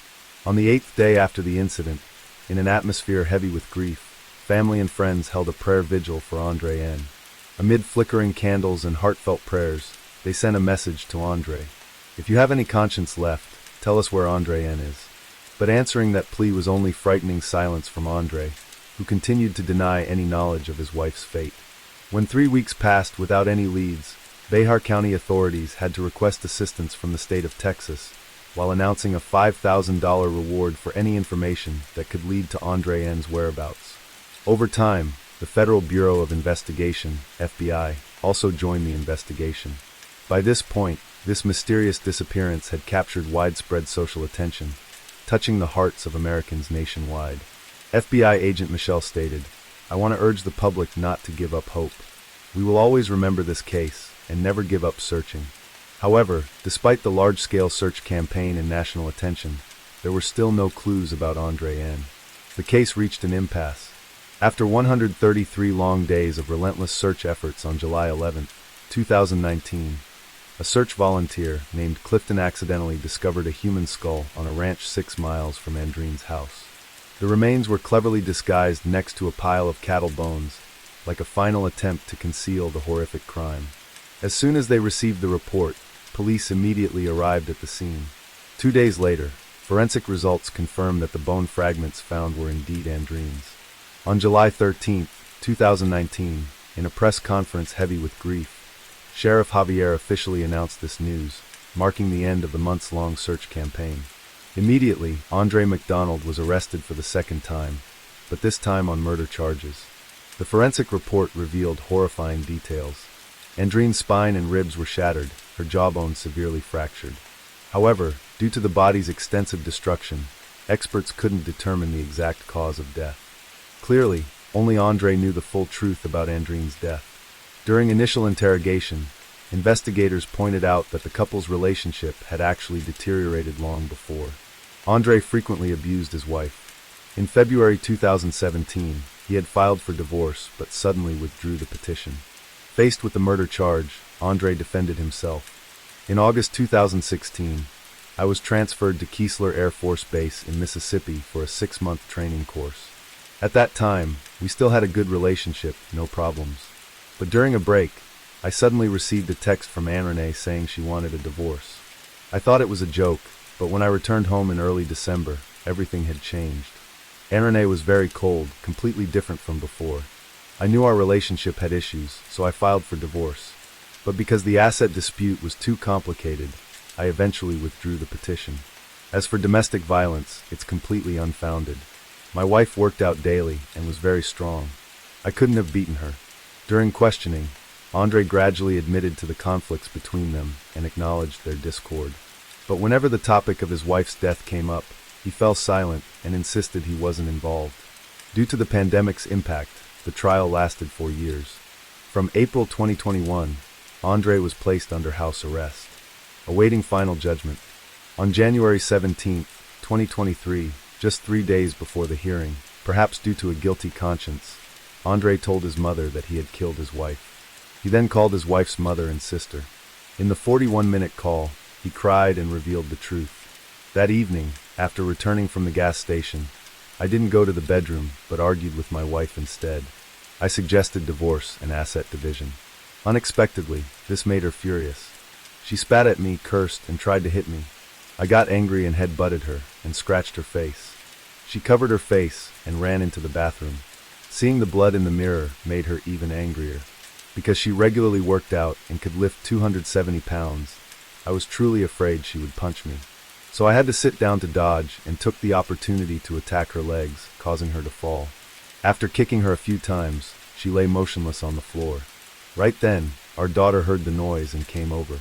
On the 8th day after the incident, in an atmosphere heavy with grief, family and friends held a prayer vigil for Andre N. Amid flickering candles and heartfelt prayers, they sent a message to Andre. "If you have any conscience left, tell us where Andre N. is." But answering that plea was only frightening silence from Andre, who continued to deny any knowledge of his wife's fate. When 3 weeks passed without any leads, Bihar County authorities had to request assistance from the state of Texas, while announcing a $5,000 reward for any information that could lead to Andre N.'s whereabouts. Over time, the Federal Bureau of Investigation, FBI, also joined the investigation. By this point, this mysterious disappearance had captured widespread social attention, touching the hearts of Americans nationwide. FBI agent Michelle stated, "I want to urge the public not to give up hope. We will always remember this case and never give up searching." However, despite the large-scale search campaign and national attention, there were still no clues about Andre N. The case reached an impasse. After 133 long days of relentless search efforts on July 11, 2019, a search volunteer named Clifton accidentally discovered a human skull on a ranch 6 miles from Andreen's house. The remains were cleverly disguised next to a pile of cattle bones, like a final attempt to conceal the horrific crime. As soon as they received the report, police immediately arrived at the scene. 2 days later, forensic results confirmed that the bone fragments found were indeed Andreen's. On July 13, 2019, in a press conference heavy with grief, Sheriff Javier officially announced this news, marking the end of the months-long search campaign. Immediately, Andre McDonald was arrested for the second time, but this time on murder charges. The forensic report revealed horrifying details. Andreen's spine and ribs were shattered, her jawbone severely fractured. However, due to the body's extensive destruction, experts couldn't determine the exact cause of death. Clearly, only Andre knew the full truth about Andreen's death. During initial interrogation, investigators pointed out that the couple's relationship had actually deteriorated long before. Andre frequently abused his wife. In February 2017, he had filed for divorce but suddenly withdrew the petition. Faced with the murder charge, Andre defended himself. In August 2016, I was transferred to Keesler Air Force Base in Mississippi for a 6-month training course. At that time, we still had a good relationship, no problems. But during a break, I suddenly received a text from Anne saying she wanted a divorce. I thought it was a joke, but when I returned home in early December, everything had changed. Anne was very cold, completely different from before. I knew our relationship had issues, so I filed for divorce. But because the asset dispute was too complicated, I eventually withdrew the petition. As for domestic violence, it's completely unfounded. My wife worked out daily and was very strong. I couldn't have beaten her. During questioning, Andre gradually admitted to the conflicts between them and acknowledged their discord. But whenever the topic of his wife's death came up, he fell silent and insisted he wasn't involved. Due to the pandemic's impact, the trial lasted 4 years. From April 2021, Andre was placed under house arrest, awaiting final judgment. On January 17, 2023, just 3 days before the hearing, perhaps due to a guilty conscience, Andre told his mother that he had killed his wife. He then called his wife's mother and sister. In the 41-minute call, he cried and revealed the truth. That evening, after returning from the gas station, I didn't go to the bedroom, but argued with my wife instead. I suggested divorce and asset division. Unexpectedly, this made her furious. She spat at me, cursed, and tried to hit me. I got angry and head-butted her and scratched her face. She covered her face and ran into the bathroom. Seeing the blood in the mirror made her even angrier. Because she regularly worked out and could lift 270 pounds, I was truly afraid she would punch me. So I had to sit down to dodge and took the opportunity to attack her legs, causing her to fall. After kicking her a few times, she lay motionless on the floor. Right then, our daughter heard the noise and came over.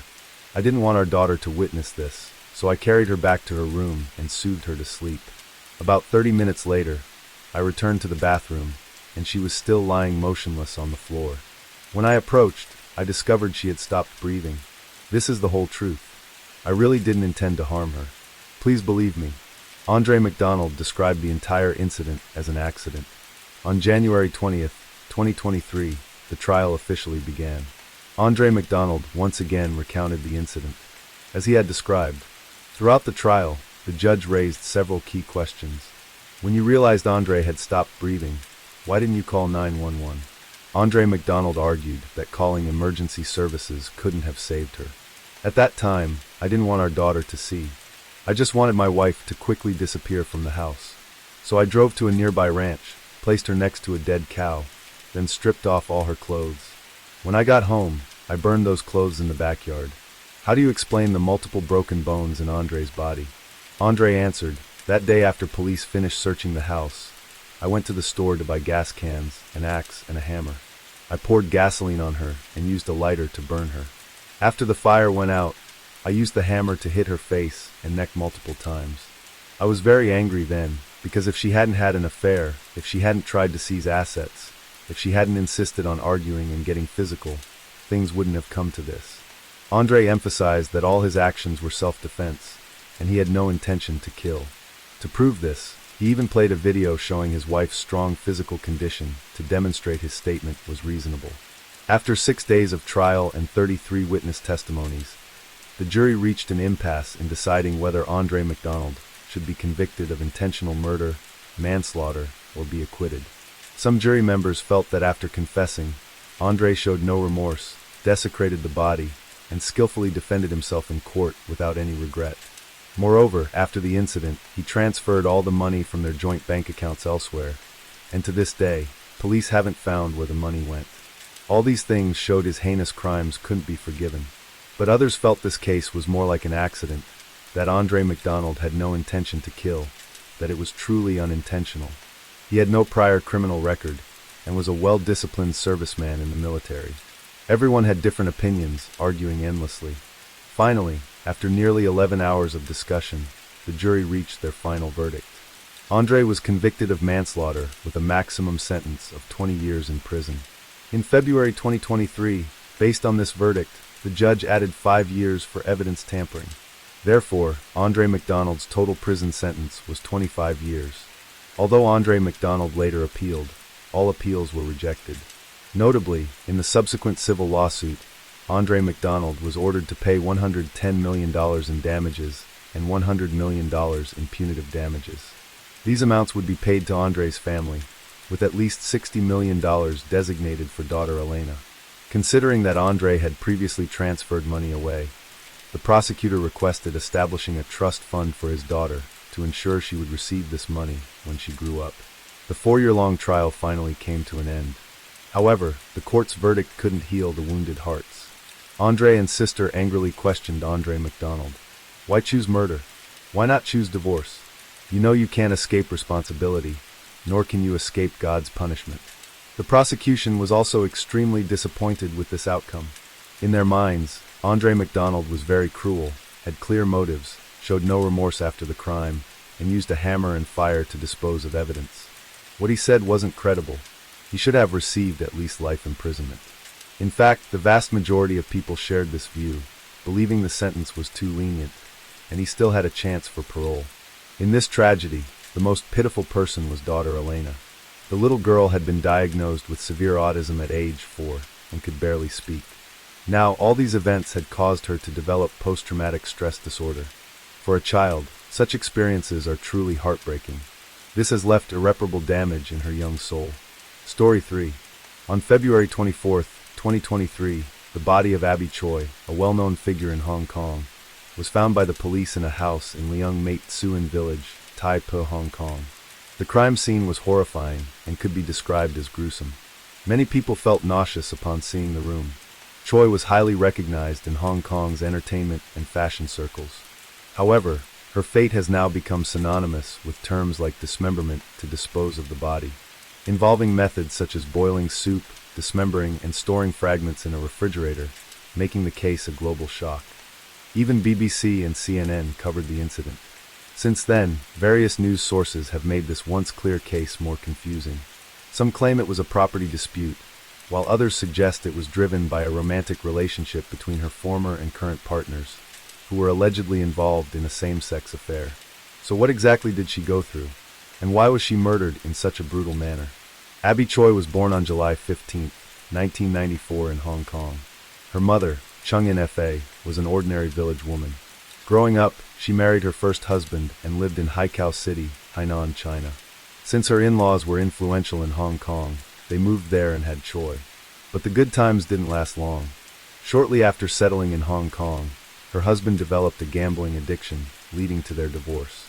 I didn't want our daughter to witness this, so I carried her back to her room and soothed her to sleep. About 30 minutes later, I returned to the bathroom, and she was still lying motionless on the floor. When I approached, I discovered she had stopped breathing. This is the whole truth. I really didn't intend to harm her. Please believe me. Andre McDonald described the entire incident as an accident. On January 20th, 2023, the trial officially began. Andre McDonald once again recounted the incident. As he had described, throughout the trial, the judge raised several key questions. When you realized Andre had stopped breathing, why didn't you call 911? Andre McDonald argued that calling emergency services couldn't have saved her. At that time, I didn't want our daughter to see. I just wanted my wife to quickly disappear from the house. So I drove to a nearby ranch, placed her next to a dead cow, then stripped off all her clothes. When I got home, I burned those clothes in the backyard. How do you explain the multiple broken bones in Andre's body? Andre answered, that day after police finished searching the house, I went to the store to buy gas cans, an axe, and a hammer. I poured gasoline on her and used a lighter to burn her. After the fire went out, I used the hammer to hit her face and neck multiple times. I was very angry then, because if she hadn't had an affair, if she hadn't tried to seize assets, if she hadn't insisted on arguing and getting physical, things wouldn't have come to this. Andre emphasized that all his actions were self-defense, and he had no intention to kill. To prove this, he even played a video showing his wife's strong physical condition to demonstrate his statement was reasonable. After 6 days of trial and 33 witness testimonies, the jury reached an impasse in deciding whether Andre McDonald should be convicted of intentional murder, manslaughter, or be acquitted. Some jury members felt that after confessing, Andre showed no remorse, desecrated the body, and skillfully defended himself in court without any regret. Moreover, after the incident, he transferred all the money from their joint bank accounts elsewhere, and to this day, police haven't found where the money went. All these things showed his heinous crimes couldn't be forgiven. But others felt this case was more like an accident, that Andre McDonald had no intention to kill, that it was truly unintentional. He had no prior criminal record, and was a well-disciplined serviceman in the military. Everyone had different opinions, arguing endlessly. Finally, after nearly 11 hours of discussion, the jury reached their final verdict. Andre was convicted of manslaughter with a maximum sentence of 20 years in prison. In February 2023, based on this verdict, the judge added 5 years for evidence tampering. Therefore, Andre McDonald's total prison sentence was 25 years. Although Andre McDonald later appealed, all appeals were rejected. Notably, in the subsequent civil lawsuit, Andre McDonald was ordered to pay $110 million in damages and $100 million in punitive damages. These amounts would be paid to Andre's family, with at least $60 million designated for daughter Elena. Considering that Andre had previously transferred money away, the prosecutor requested establishing a trust fund for his daughter to ensure she would receive this money when she grew up. The 4-year-long trial finally came to an end. However, the court's verdict couldn't heal the wounded hearts. Andre and sister angrily questioned Andre McDonald. Why choose murder? Why not choose divorce? You know you can't escape responsibility, nor can you escape God's punishment. The prosecution was also extremely disappointed with this outcome. In their minds, Andre McDonald was very cruel, had clear motives, showed no remorse after the crime, and used a hammer and fire to dispose of evidence. What he said wasn't credible. He should have received at least life imprisonment. In fact, the vast majority of people shared this view, believing the sentence was too lenient, and he still had a chance for parole. In this tragedy, the most pitiful person was daughter Elena. The little girl had been diagnosed with severe autism at age 4 and could barely speak. Now, all these events had caused her to develop post-traumatic stress disorder. For a child, such experiences are truly heartbreaking. This has left irreparable damage in her young soul. Story 3. On February 24, 2023, the body of Abby Choi, a well-known figure in Hong Kong, was found by the police in a house in Leung Mate Suan Village, Tai Po, Hong Kong. The crime scene was horrifying and could be described as gruesome. Many people felt nauseous upon seeing the room. Choi was highly recognized in Hong Kong's entertainment and fashion circles. However, her fate has now become synonymous with terms like dismemberment to dispose of the body, involving methods such as boiling soup, dismembering, and storing fragments in a refrigerator, making the case a global shock. Even BBC and CNN covered the incident. Since then, various news sources have made this once clear case more confusing. Some claim it was a property dispute, while others suggest it was driven by a romantic relationship between her former and current partners, who were allegedly involved in a same-sex affair. So what exactly did she go through? And why was she murdered in such a brutal manner? Abby Choi was born on July 15, 1994 in Hong Kong. Her mother, Chung In Fa, was an ordinary village woman. Growing up, she married her first husband and lived in Haikou City, Hainan, China. Since her in-laws were influential in Hong Kong, they moved there and had Choi. But the good times didn't last long. Shortly after settling in Hong Kong, her husband developed a gambling addiction, leading to their divorce.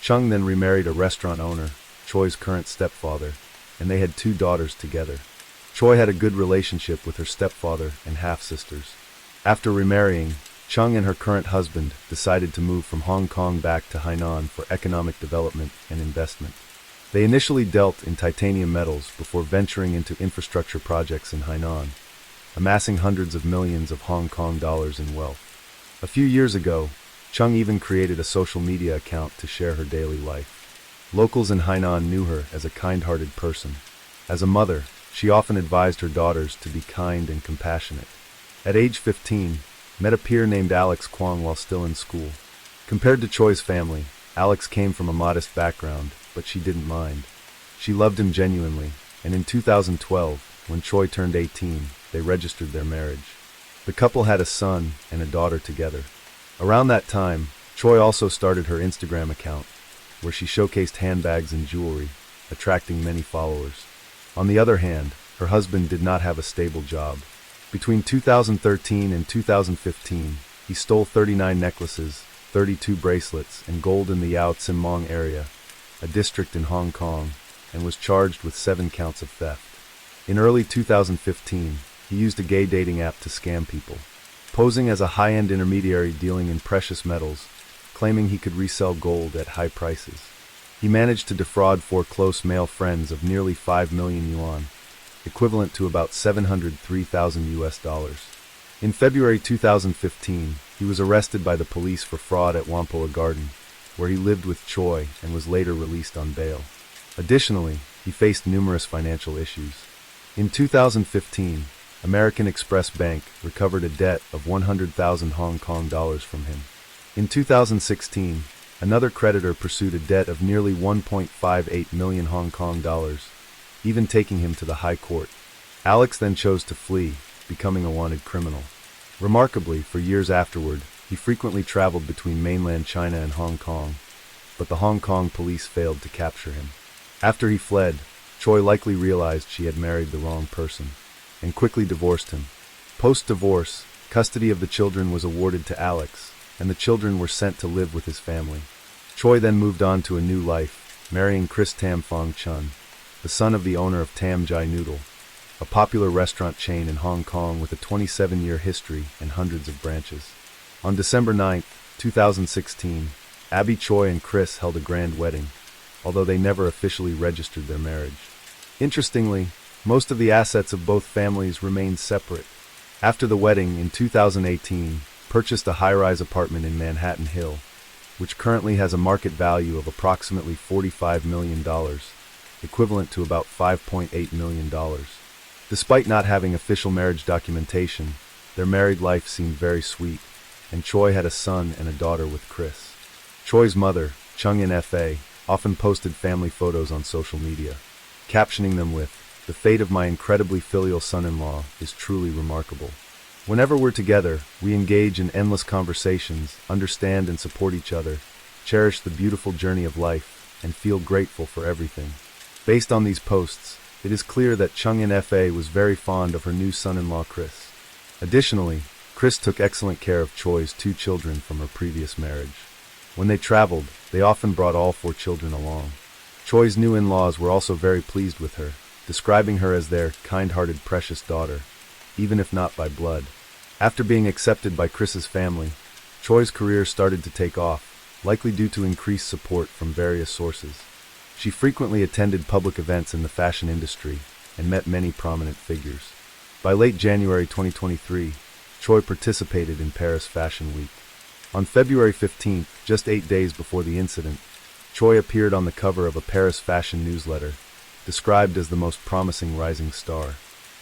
Chung then remarried a restaurant owner, Choi's current stepfather, and they had 2 daughters together. Choi had a good relationship with her stepfather and half-sisters. After remarrying, Chung and her current husband decided to move from Hong Kong back to Hainan for economic development and investment. They initially dealt in titanium metals before venturing into infrastructure projects in Hainan, amassing hundreds of millions of Hong Kong dollars in wealth. A few years ago, Chung even created a social media account to share her daily life. Locals in Hainan knew her as a kind-hearted person. As a mother, she often advised her daughters to be kind and compassionate. At age 15, met a peer named Alex Kwong while still in school. Compared to Choi's family, Alex came from a modest background, but she didn't mind. She loved him genuinely, and in 2012, when Choi turned 18, they registered their marriage. The couple had a son and a daughter together. Around that time, Choi also started her Instagram account, where she showcased handbags and jewelry, attracting many followers. On the other hand, her husband did not have a stable job. Between 2013 and 2015, he stole 39 necklaces, 32 bracelets, and gold in the Yau Tsim Mong area, a district in Hong Kong, and was charged with 7 counts of theft. In early 2015, he used a gay dating app to scam people, posing as a high-end intermediary dealing in precious metals, claiming he could resell gold at high prices. He managed to defraud 4 close male friends of nearly 5 million yuan, equivalent to about $703,000. In February 2015, he was arrested by the police for fraud at Whampoa Garden, where he lived with Choi and was later released on bail. Additionally, he faced numerous financial issues. In 2015, American Express Bank recovered a debt of 100,000 Hong Kong dollars from him. In 2016, another creditor pursued a debt of nearly 1.58 million Hong Kong dollars, even taking him to the High Court. Alex then chose to flee, becoming a wanted criminal. Remarkably, for years afterward, he frequently traveled between mainland China and Hong Kong, but the Hong Kong police failed to capture him. After he fled, Choi likely realized she had married the wrong person, and quickly divorced him. Post-divorce, custody of the children was awarded to Alex, and the children were sent to live with his family. Choi then moved on to a new life, marrying Chris Tam Fong Chun, the son of the owner of Tam Jai Noodle, a popular restaurant chain in Hong Kong with a 27-year history and hundreds of branches. On December 9, 2016, Abby Choi and Chris held a grand wedding, although they never officially registered their marriage. Interestingly, most of the assets of both families remained separate. After the wedding in 2018, purchased a high-rise apartment in Manhattan Hill, which currently has a market value of approximately $45 million, equivalent to about $5.8 million. Despite not having official marriage documentation, their married life seemed very sweet, and Choi had a son and a daughter with Chris. Choi's mother, Chung In Fa, often posted family photos on social media, captioning them with, "The fate of my incredibly filial son-in-law is truly remarkable. Whenever we're together, we engage in endless conversations, understand and support each other, cherish the beautiful journey of life, and feel grateful for everything." Based on these posts, it is clear that Chung In Fa was very fond of her new son-in-law Chris. Additionally, Chris took excellent care of Choi's 2 children from her previous marriage. When they traveled, they often brought all 4 children along. Choi's new in-laws were also very pleased with her, describing her as their kind-hearted precious daughter, even if not by blood. After being accepted by Chris's family, Choi's career started to take off, likely due to increased support from various sources. She frequently attended public events in the fashion industry and met many prominent figures. By late January 2023, Choi participated in Paris Fashion Week. On February 15th, just 8 days before the incident, Choi appeared on the cover of a Paris fashion newsletter, described as the most promising rising star.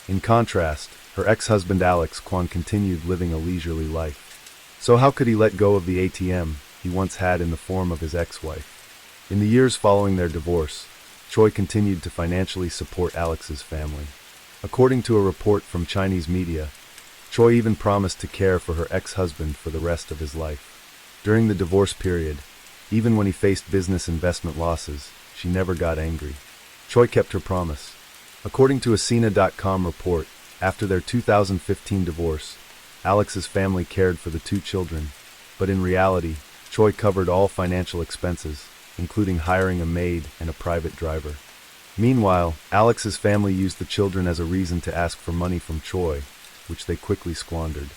In contrast, her ex-husband Alex Kwon continued living a leisurely life. So how could he let go of the ATM he once had in the form of his ex-wife? In the years following their divorce, Choi continued to financially support Alex's family. According to a report from Chinese media, Choi even promised to care for her ex-husband for the rest of his life. During the divorce period, even when he faced business investment losses, she never got angry. Choi kept her promise. According to a Sina.com report, after their 2015 divorce, Alex's family cared for the 2 children, but in reality, Choi covered all financial expenses, including hiring a maid and a private driver. Meanwhile, Alex's family used the children as a reason to ask for money from Choi, which they quickly squandered.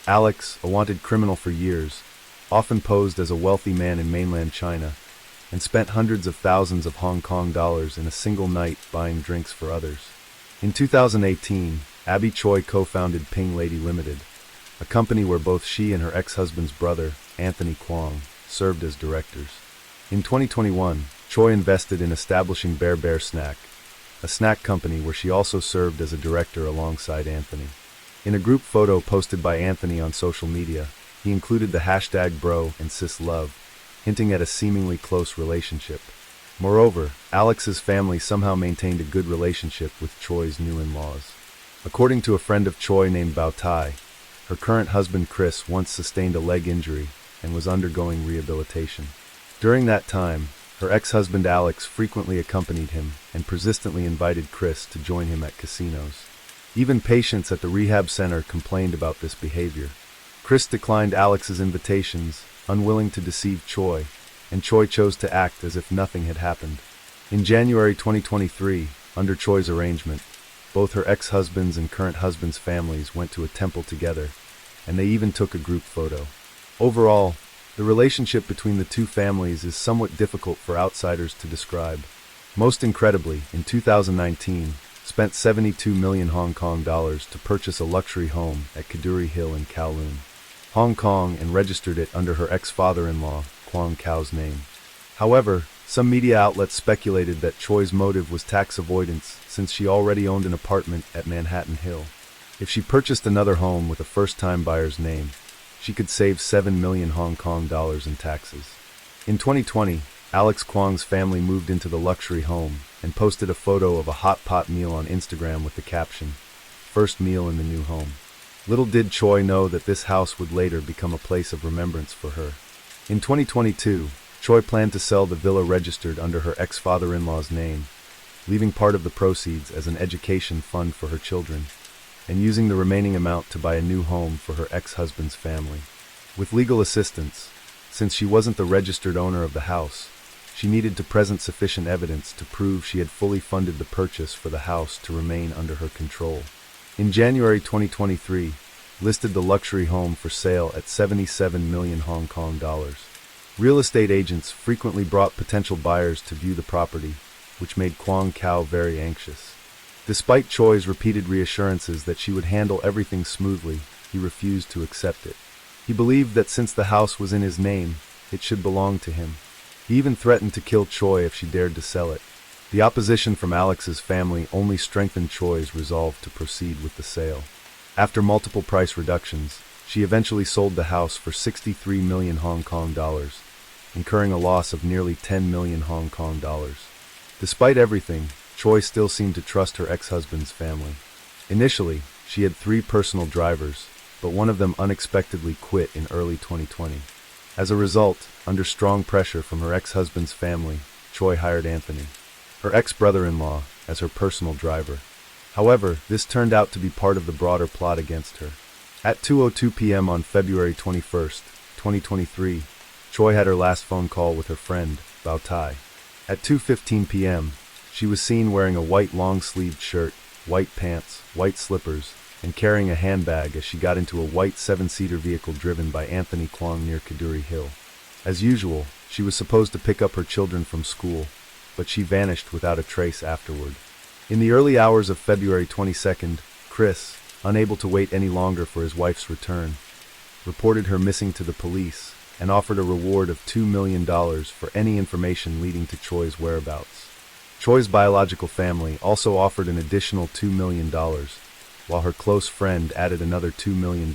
Alex, a wanted criminal for years, often posed as a wealthy man in mainland China, and spent hundreds of thousands of Hong Kong dollars in a single night buying drinks for others. In 2018, Abby Choi co-founded Ping Lady Limited, a company where both she and her ex-husband's brother, Anthony Kwong, served as directors. In 2021, Choi invested in establishing Bear Bear Snack, a snack company where she also served as a director alongside Anthony. In a group photo posted by Anthony on social media, he included the hashtag bro and sis love, hinting at a seemingly close relationship. Moreover, Alex's family somehow maintained a good relationship with Choi's new in-laws. According to a friend of Choi named Bao Tai, her current husband Chris once sustained a leg injury and was undergoing rehabilitation. During that time, her ex-husband Alex frequently accompanied him and persistently invited Chris to join him at casinos. Even patients at the rehab center complained about this behavior. Chris declined Alex's invitations, unwilling to deceive Choi, and Choi chose to act as if nothing had happened. In January 2023, under Choi's arrangement, both her ex-husband's and current husband's families went to a temple together, and they even took a group photo. Overall, the relationship between the 2 families is somewhat difficult for outsiders to describe. Most incredibly, in 2019, spent 72 million Hong Kong dollars to purchase a luxury home at Kadoorie Hill in Kowloon, Hong Kong, and registered it under her ex-father-in-law, Kwong Kao's name. However, some media outlets speculated that Choi's motive was tax avoidance since she already owned an apartment at Manhattan Hill. If she purchased another home with a first-time buyer's name, she could save 7 million Hong Kong dollars in taxes. In 2020, Alex Kwong's family moved into the luxury home and posted a photo of a hot pot meal on Instagram with the caption, "First meal in the new home." Little did Choi know that this house would later become a place of remembrance for her. In 2022, Choi planned to sell the villa registered under her ex-father-in-law's name, leaving part of the proceeds as an education fund for her children, and using the remaining amount to buy a new home for her ex-husband's family. With legal assistance, since she wasn't the registered owner of the house, she needed to present sufficient evidence to prove she had fully funded the purchase for the house to remain under her control. In January 2023, listed the luxury home for sale at 77 million Hong Kong dollars. Real estate agents frequently brought potential buyers to view the property, which made Kwong Kao very anxious. Despite Choi's repeated reassurances that she would handle everything smoothly, he refused to accept it. He believed that since the house was in his name, it should belong to him. He even threatened to kill Choi if she dared to sell it. The opposition from Alex's family only strengthened Choi's resolve to proceed with the sale. After multiple price reductions, she eventually sold the house for 63 million Hong Kong dollars, incurring a loss of nearly 10 million Hong Kong dollars. Despite everything, Choi still seemed to trust her ex-husband's family. Initially, she had 3 personal drivers, but one of them unexpectedly quit in early 2020. As a result, under strong pressure from her ex-husband's family, Choi hired Anthony, her ex-brother-in-law, as her personal driver. However, this turned out to be part of the broader plot against her. At 2:02 p.m. on February 21st, 2023, Choi had her last phone call with her friend, Bao Tai. At 2:15 p.m., she was seen wearing a white long-sleeved shirt, white pants, white slippers, and carrying a handbag as she got into a white 7-seater vehicle driven by Anthony Kwong near Kaduri Hill. As usual, she was supposed to pick up her children from school, but she vanished without a trace afterward. In the early hours of February 22nd, Chris, unable to wait any longer for his wife's return, reported her missing to the police and offered a reward of $2 million for any information leading to Choi's whereabouts. Choi's biological family also offered an additional $2 million, while her close friend added another $2 million,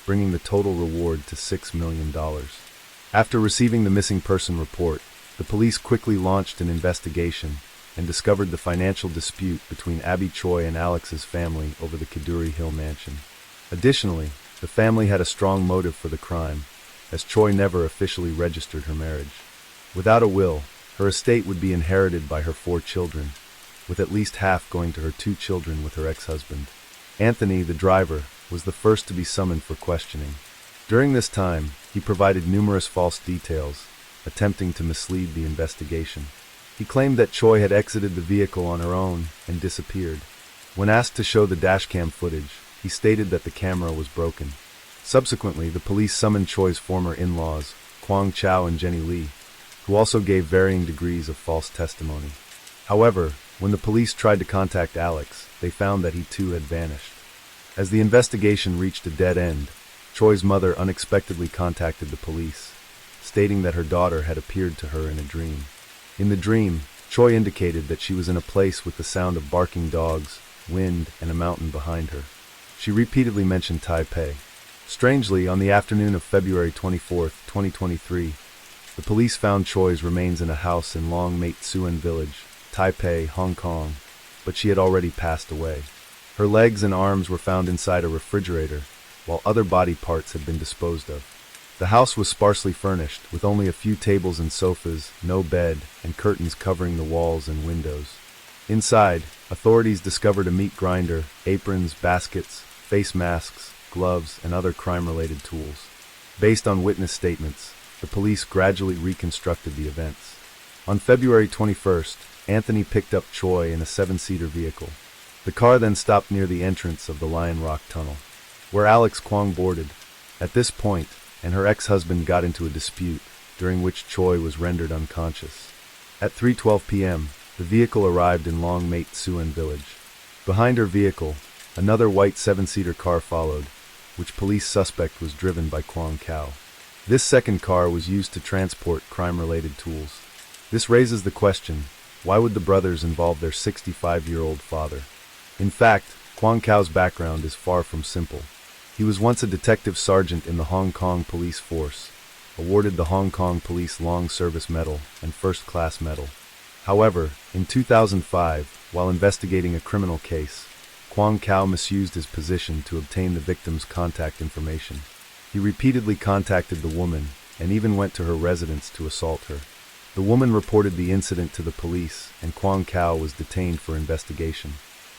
bringing the total reward to $6 million. After receiving the missing person report, the police quickly launched an investigation and discovered the financial dispute between Abby Choi and Alex's family over the Kaduri Hill mansion. Additionally, the family had a strong motive for the crime, as Choi never officially registered her marriage. Without a will, her estate would be inherited by her 4 children, with at least half going to her 2 children with her ex-husband. Anthony, the driver, was the first to be summoned for questioning. During this time, he provided numerous false details, attempting to mislead the investigation. He claimed that Choi had exited the vehicle on her own and disappeared. When asked to show the dashcam footage, he stated that the camera was broken. Subsequently, the police summoned Choi's former in-laws, Kwang Chow and Jenny Lee, who also gave varying degrees of false testimony. However, when the police tried to contact Alex, they found that he too had vanished. As the investigation reached a dead end, Choi's mother unexpectedly contacted the police, stating that her daughter had appeared to her in a dream. In the dream, Choi indicated that she was in a place with the sound of barking dogs, wind, and a mountain behind her. She repeatedly mentioned Taipei. Strangely, on the afternoon of February 24, 2023, the police found Choi's remains in a house in Long Mate Tsuen Village, Taipei, Hong Kong, but she had already passed away. Her legs and arms were found inside a refrigerator, while other body parts had been disposed of. The house was sparsely furnished, with only a few tables and sofas, no bed, and curtains covering the walls and windows. Inside, authorities discovered a meat grinder, aprons, baskets, face masks, gloves, and other crime-related tools. Based on witness statements, the police gradually reconstructed the events. On February 21st, Anthony picked up Choi in a 7-seater vehicle. The car then stopped near the entrance of the Lion Rock Tunnel, where Alex Kwong boarded. At this point, and her ex-husband got into a dispute, during which Choi was rendered unconscious. At 3:12 p.m., the vehicle arrived in Long Mate Tsuen Village. Behind her vehicle, another white 7-seater car followed, which police suspect was driven by Kwong Kao. This second car was used to transport crime-related tools. This raises the question, why would the brothers involve their 65-year-old father? In fact, Kwong Kao's background is far from simple. He was once a detective sergeant in the Hong Kong Police Force, awarded the Hong Kong Police Long Service Medal and First Class Medal. However, in 2005, while investigating a criminal case, Kwong Kao misused his position to obtain the victim's contact information. He repeatedly contacted the woman and even went to her residence to assault her. The woman reported the incident to the police, and Kwong Kao was detained for investigation.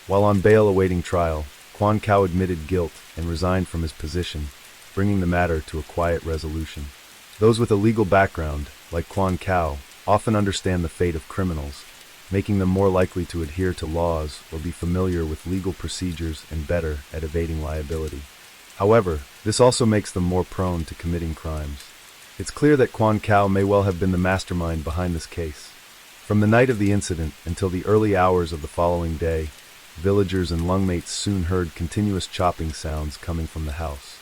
While on bail awaiting trial, Kwong Kao admitted guilt and resigned from his position, bringing the matter to a quiet resolution. Those with a legal background, like Kwong Kao, often understand the fate of criminals, making them more likely to adhere to laws or be familiar with legal procedures and better at evading liability. However, this also makes them more prone to committing crimes. It's clear that Kwong Kao may well have been the mastermind behind this case. From the night of the incident until the early hours of the following day, villagers and lungmates soon heard continuous chopping sounds coming from the house.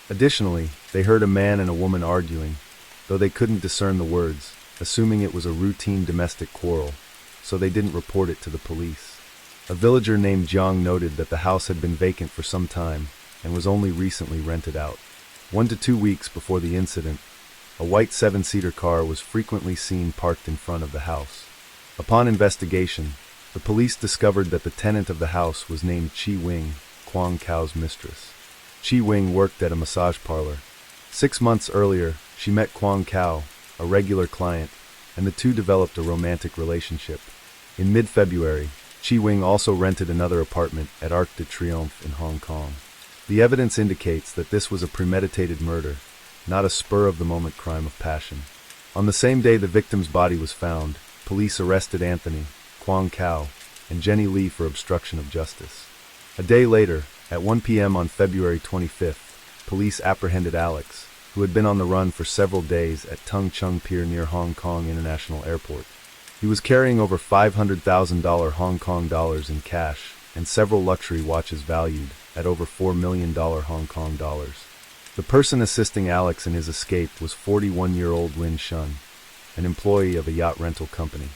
Additionally, they heard a man and a woman arguing, though they couldn't discern the words, assuming it was a routine domestic quarrel, so they didn't report it to the police. A villager named Jiang noted that the house had been vacant for some time and was only recently rented out. 1 to 2 weeks before the incident, a white 7-seater car was frequently seen parked in front of the house. Upon investigation, the police discovered that the tenant of the house was named Chi Wing, Kwong Kao's mistress. Chi Wing worked at a massage parlor. 6 months earlier, she met Kwong Kao, a regular client, and the two developed a romantic relationship. In mid-February, Chi Wing also rented another apartment at Arc de Triomphe in Hong Kong. The evidence indicates that this was a premeditated murder, not a spur-of-the-moment crime of passion. On the same day the victim's body was found, police arrested Anthony, Kwang Kao, and Jenny Lee for obstruction of justice. A day later, at 1 p.m. on February 25th, police apprehended Alex, who had been on the run for several days at Tung Chung Pier near Hong Kong International Airport. He was carrying over $500,000 Hong Kong dollars in cash and several luxury watches valued at over $4 million Hong Kong dollars. The person assisting Alex in his escape was 41-year-old Lin Shun, an employee of a yacht rental company.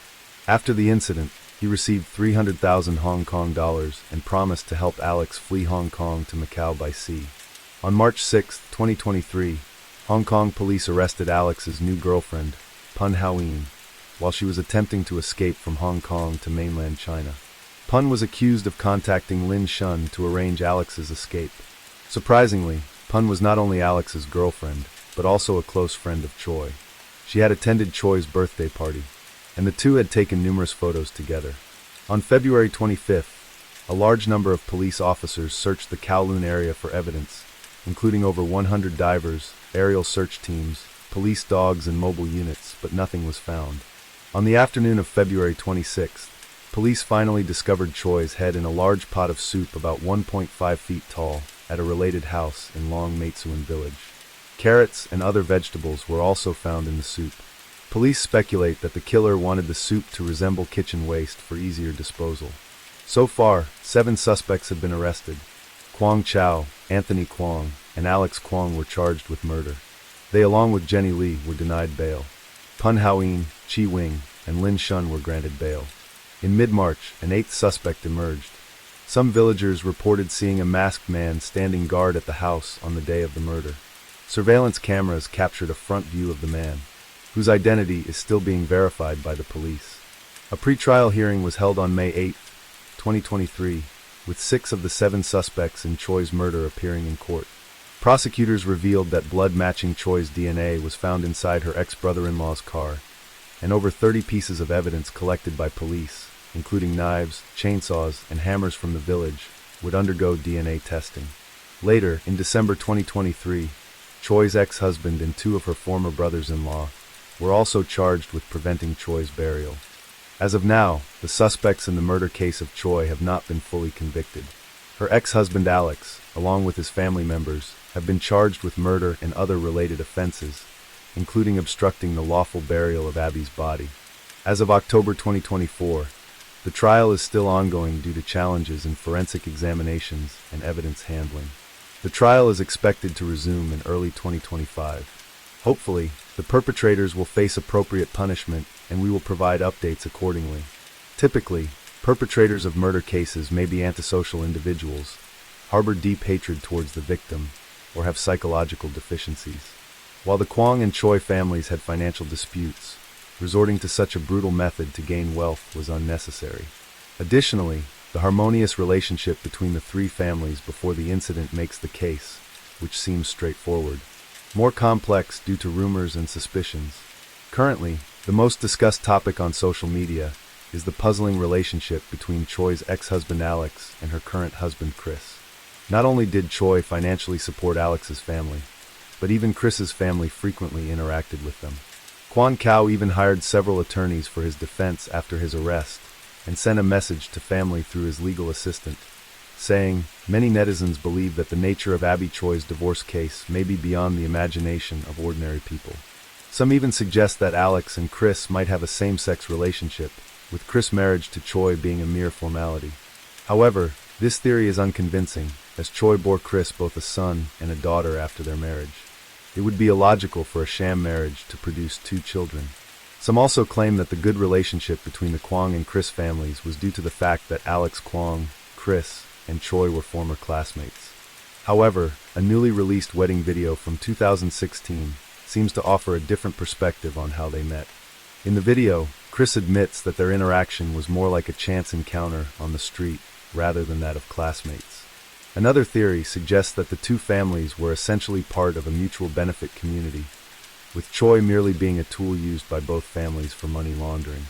After the incident, he received 300,000 Hong Kong dollars and promised to help Alex flee Hong Kong to Macau by sea. On March 6, 2023, Hong Kong police arrested Alex's new girlfriend, Pun Hao-in, while she was attempting to escape from Hong Kong to mainland China. Pun was accused of contacting Lin Shun to arrange Alex's escape. Surprisingly, Pun was not only Alex's girlfriend, but also a close friend of Choi. She had attended Choi's birthday party, and the two had taken numerous photos together. On February 25th, a large number of police officers searched the Kowloon area for evidence, including over 100 divers, aerial search teams, police dogs and mobile units, but nothing was found. On the afternoon of February 26th, police finally discovered Choi's head in a large pot of soup about 1.5 feet tall at a related house in Long Maitsuan village. Carrots and other vegetables were also found in the soup. Police speculate that the killer wanted the soup to resemble kitchen waste for easier disposal. So far, 7 suspects have been arrested. Kwang Chow, Anthony Kwang, and Alex Kwang were charged with murder. They, along with Jenny Lee, were denied bail. Pun Hao-in, Chi Wing, and Lin Shun were granted bail. In mid-March, an 8th suspect emerged. Some villagers reported seeing a masked man standing guard at the house on the day of the murder. Surveillance cameras captured a front view of the man, whose identity is still being verified by the police. A pre-trial hearing was held on May 8, 2023, with 6 of the 7 suspects in Choi's murder appearing in court. Prosecutors revealed that blood matching Choi's DNA was found inside her ex-brother-in-law's car, and over 30 pieces of evidence collected by police, including knives, chainsaws, and hammers from the village, would undergo DNA testing. Later, in December 2023, Choi's ex-husband and 2 of her former brothers-in-law were also charged with preventing Choi's burial. As of now, the suspects in the murder case of Choi have not been fully convicted. Her ex-husband Alex, along with his family members, have been charged with murder and other related offenses, including obstructing the lawful burial of Abby's body. As of October 2024, the trial is still ongoing due to challenges in forensic examinations and evidence handling. The trial is expected to resume in early 2025. Hopefully, the perpetrators will face appropriate punishment and we will provide updates accordingly. Typically, perpetrators of murder cases may be antisocial individuals, harbor deep hatred towards the victim, or have psychological deficiencies. While the Kwang and Choi families had financial disputes, resorting to such a brutal method to gain wealth was unnecessary. Additionally, the harmonious relationship between the 3 families before the incident makes the case, which seems straightforward, more complex due to rumors and suspicions. Currently, the most discussed topic on social media is the puzzling relationship between Choi's ex-husband Alex and her current husband Chris. Not only did Choi financially support Alex's family, but even Chris's family frequently interacted with them. Kwang Kao even hired several attorneys for his defense after his arrest, and sent a message to family through his legal assistant, saying, "Many netizens believe that the nature of Abby Choi's divorce case may be beyond the imagination of ordinary people. Some even suggest that Alex and Chris might have a same-sex relationship, with Chris' marriage to Choi being a mere formality. However, this theory is unconvincing, as Choi bore Chris both a son and a daughter after their marriage. It would be illogical for a sham marriage to produce 2 children. Some also claim that the good relationship between the Kwang and Chris families was due to the fact that Alex Kwang, Chris, and Choi were former classmates. However, a newly released wedding video from 2016 seems to offer a different perspective on how they met. In the video, Chris admits that their interaction was more like a chance encounter on the street rather than that of classmates. Another theory suggests that the 2 families were essentially part of a mutual benefit community, with Choi merely being a tool used by both families for money laundering.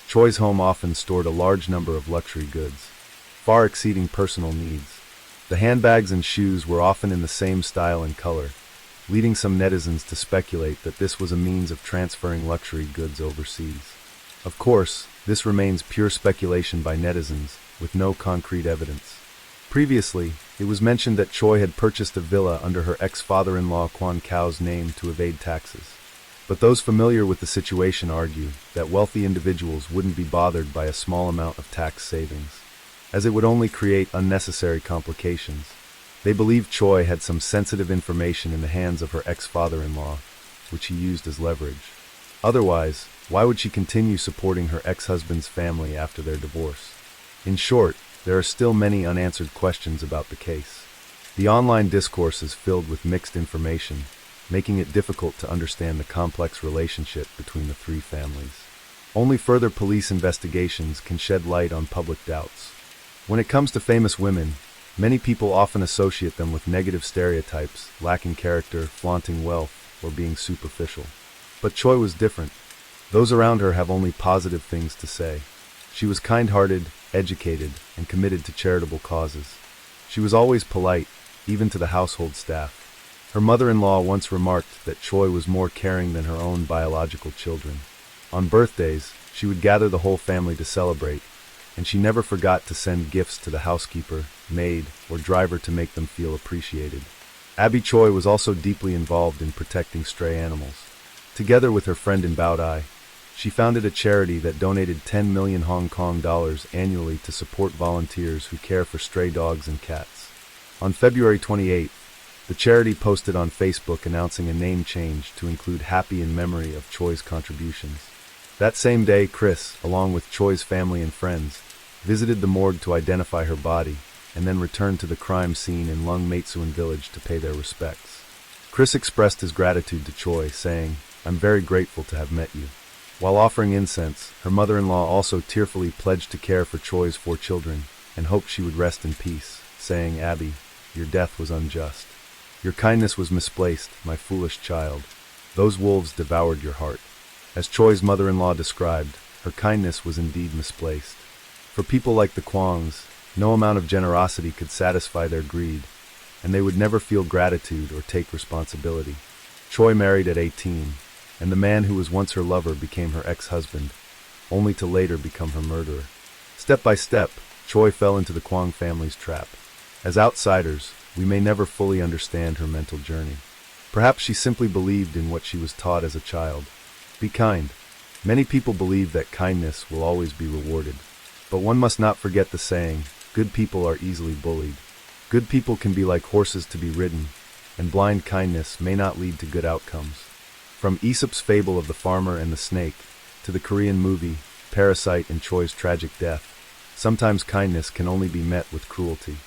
Choi's home often stored a large number of luxury goods, far exceeding personal needs. The handbags and shoes were often in the same style and color, leading some netizens to speculate that this was a means of transferring luxury goods overseas. Of course, this remains pure speculation by netizens, with no concrete evidence. Previously, it was mentioned that Choi had purchased a villa under her ex-father-in-law Kwon Kao's name to evade taxes. But those familiar with the situation argue that wealthy individuals wouldn't be bothered by a small amount of tax savings, as it would only create unnecessary complications. They believe Choi had some sensitive information in the hands of her ex-father-in-law, which he used as leverage. Otherwise, why would she continue supporting her ex-husband's family after their divorce? In short, there are still many unanswered questions about the case. The online discourse is filled with mixed information, making it difficult to understand the complex relationship between the three families. Only further police investigations can shed light on public doubts. When it comes to famous women, many people often associate them with negative stereotypes, lacking character, flaunting wealth, or being superficial. But Choi was different. Those around her have only positive things to say. She was kind-hearted, educated, and committed to charitable causes. She was always polite, even to the household staff. Her mother-in-law once remarked that Choi was more caring than her own biological children. On birthdays, she would gather the whole family to celebrate, and she never forgot to send gifts to the housekeeper, maid, or driver to make them feel appreciated. Abby Choi was also deeply involved in protecting stray animals. Together with her friend in Baodai, she founded a charity that donated 10 million Hong Kong dollars annually to support volunteers who care for stray dogs and cats. On February 28, the charity posted on Facebook announcing a name change to include Happy in memory of Choi's contributions. That same day, Chris, along with Choi's family and friends, visited the morgue to identify her body, and then returned to the crime scene in Lung Maitsuan village to pay their respects. Chris expressed his gratitude to Choi, saying, "I'm very grateful to have met you." While offering incense, her mother-in-law also tearfully pledged to care for Choi's 4 children, and hoped she would rest in peace, saying, "Abby, your death was unjust. Your kindness was misplaced, my foolish child. Those wolves devoured your heart." As Choi's mother-in-law described, her kindness was indeed misplaced. For people like the Kwongs, no amount of generosity could satisfy their greed, and they would never feel gratitude or take responsibility. Choi married at 18, and the man who was once her lover became her ex-husband, only to later become her murderer. Step by step, Choi fell into the Kwong family's trap. As outsiders, we may never fully understand her mental journey. Perhaps she simply believed in what she was taught as a child. Be kind. Many people believe that kindness will always be rewarded. But one must not forget the saying, good people are easily bullied. Good people can be like horses to be ridden, and blind kindness may not lead to good outcomes. From Aesop's fable of the farmer and the snake, to the Korean movie, Parasite and Choi's tragic death, sometimes kindness can only be met with cruelty,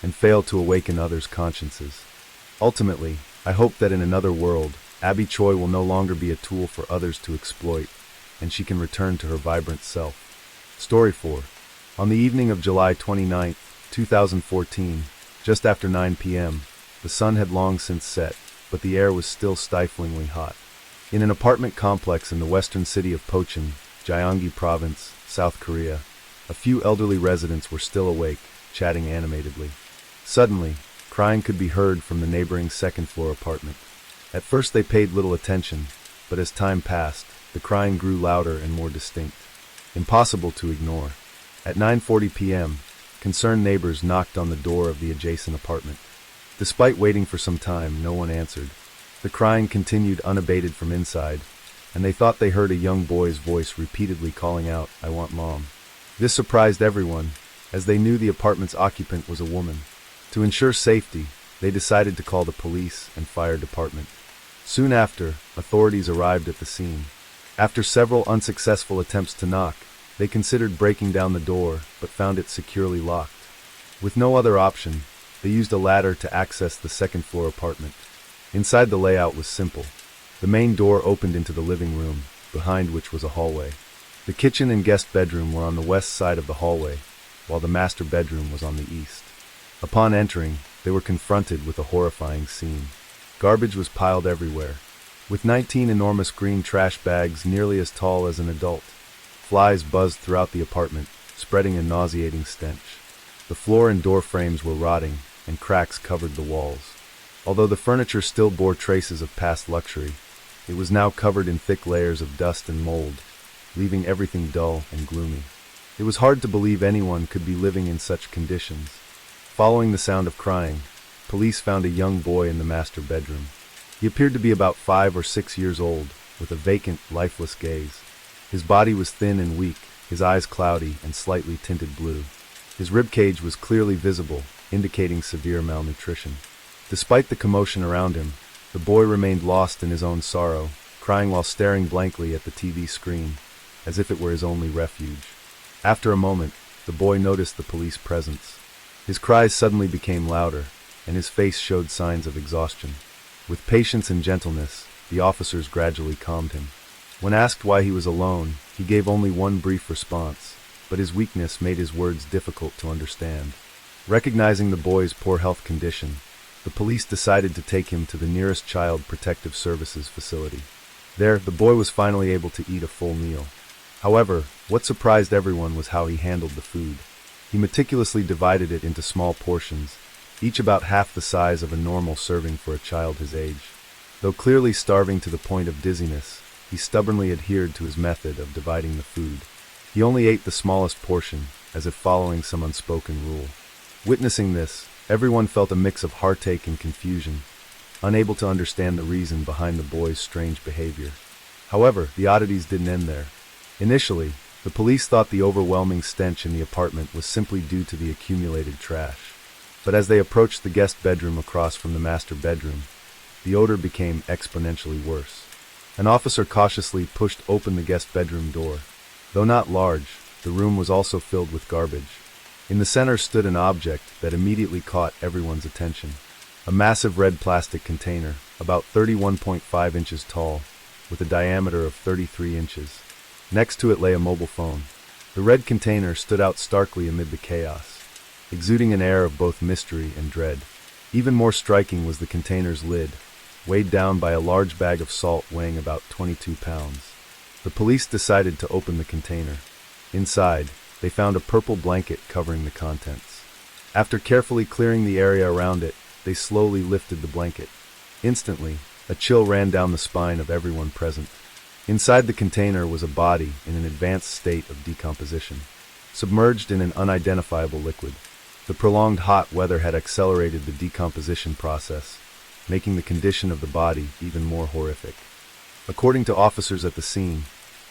and fail to awaken others' consciences. Ultimately, I hope that in another world, Abby Choi will no longer be a tool for others to exploit, and she can return to her vibrant self. Story 4. On the evening of July 29, 2014, just after 9 p.m., the sun had long since set, but the air was still stiflingly hot. In an apartment complex in the western city of Pocheon, Gyeonggi Province, South Korea, a few elderly residents were still awake, chatting animatedly. Suddenly, crying could be heard from the neighboring second-floor apartment. At first they paid little attention, but as time passed, the crying grew louder and more distinct. Impossible to ignore. At 9:40 p.m., concerned neighbors knocked on the door of the adjacent apartment. Despite waiting for some time, no one answered. The crying continued unabated from inside, and they thought they heard a young boy's voice repeatedly calling out, "I want Mom." This surprised everyone, as they knew the apartment's occupant was a woman. To ensure safety, they decided to call the police and fire department. Soon after, authorities arrived at the scene. After several unsuccessful attempts to knock, they considered breaking down the door, but found it securely locked. With no other option, they used a ladder to access the second-floor apartment. Inside, the layout was simple. The main door opened into the living room, behind which was a hallway. The kitchen and guest bedroom were on the west side of the hallway, while the master bedroom was on the east. Upon entering, they were confronted with a horrifying scene. Garbage was piled everywhere, with 19 enormous green trash bags nearly as tall as an adult. Flies buzzed throughout the apartment, spreading a nauseating stench. The floor and door frames were rotting, and cracks covered the walls. Although the furniture still bore traces of past luxury, it was now covered in thick layers of dust and mold, leaving everything dull and gloomy. It was hard to believe anyone could be living in such conditions. Following the sound of crying, police found a young boy in the master bedroom. He appeared to be about 5 or 6 years old, with a vacant, lifeless gaze. His body was thin and weak, his eyes cloudy and slightly tinted blue. His ribcage was clearly visible, indicating severe malnutrition. Despite the commotion around him, the boy remained lost in his own sorrow, crying while staring blankly at the TV screen, as if it were his only refuge. After a moment, the boy noticed the police presence. His cries suddenly became louder, and his face showed signs of exhaustion. With patience and gentleness, the officers gradually calmed him. When asked why he was alone, he gave only one brief response, but his weakness made his words difficult to understand. Recognizing the boy's poor health condition, the police decided to take him to the nearest Child Protective Services facility. There, the boy was finally able to eat a full meal. However, what surprised everyone was how he handled the food. He meticulously divided it into small portions, each about half the size of a normal serving for a child his age. Though clearly starving to the point of dizziness, he stubbornly adhered to his method of dividing the food. He only ate the smallest portion, as if following some unspoken rule. Witnessing this, everyone felt a mix of heartache and confusion, unable to understand the reason behind the boy's strange behavior. However, the oddities didn't end there. Initially, the police thought the overwhelming stench in the apartment was simply due to the accumulated trash. But as they approached the guest bedroom across from the master bedroom, the odor became exponentially worse. An officer cautiously pushed open the guest bedroom door. Though not large, the room was also filled with garbage. In the center stood an object that immediately caught everyone's attention. A massive red plastic container, about 31.5 inches tall, with a diameter of 33 inches. Next to it lay a mobile phone. The red container stood out starkly amid the chaos, exuding an air of both mystery and dread. Even more striking was the container's lid, weighed down by a large bag of salt weighing about 22 pounds. The police decided to open the container. Inside, they found a purple blanket covering the contents. After carefully clearing the area around it, they slowly lifted the blanket. Instantly, a chill ran down the spine of everyone present. Inside the container was a body in an advanced state of decomposition, submerged in an unidentifiable liquid. The prolonged hot weather had accelerated the decomposition process, making the condition of the body even more horrific. According to officers at the scene,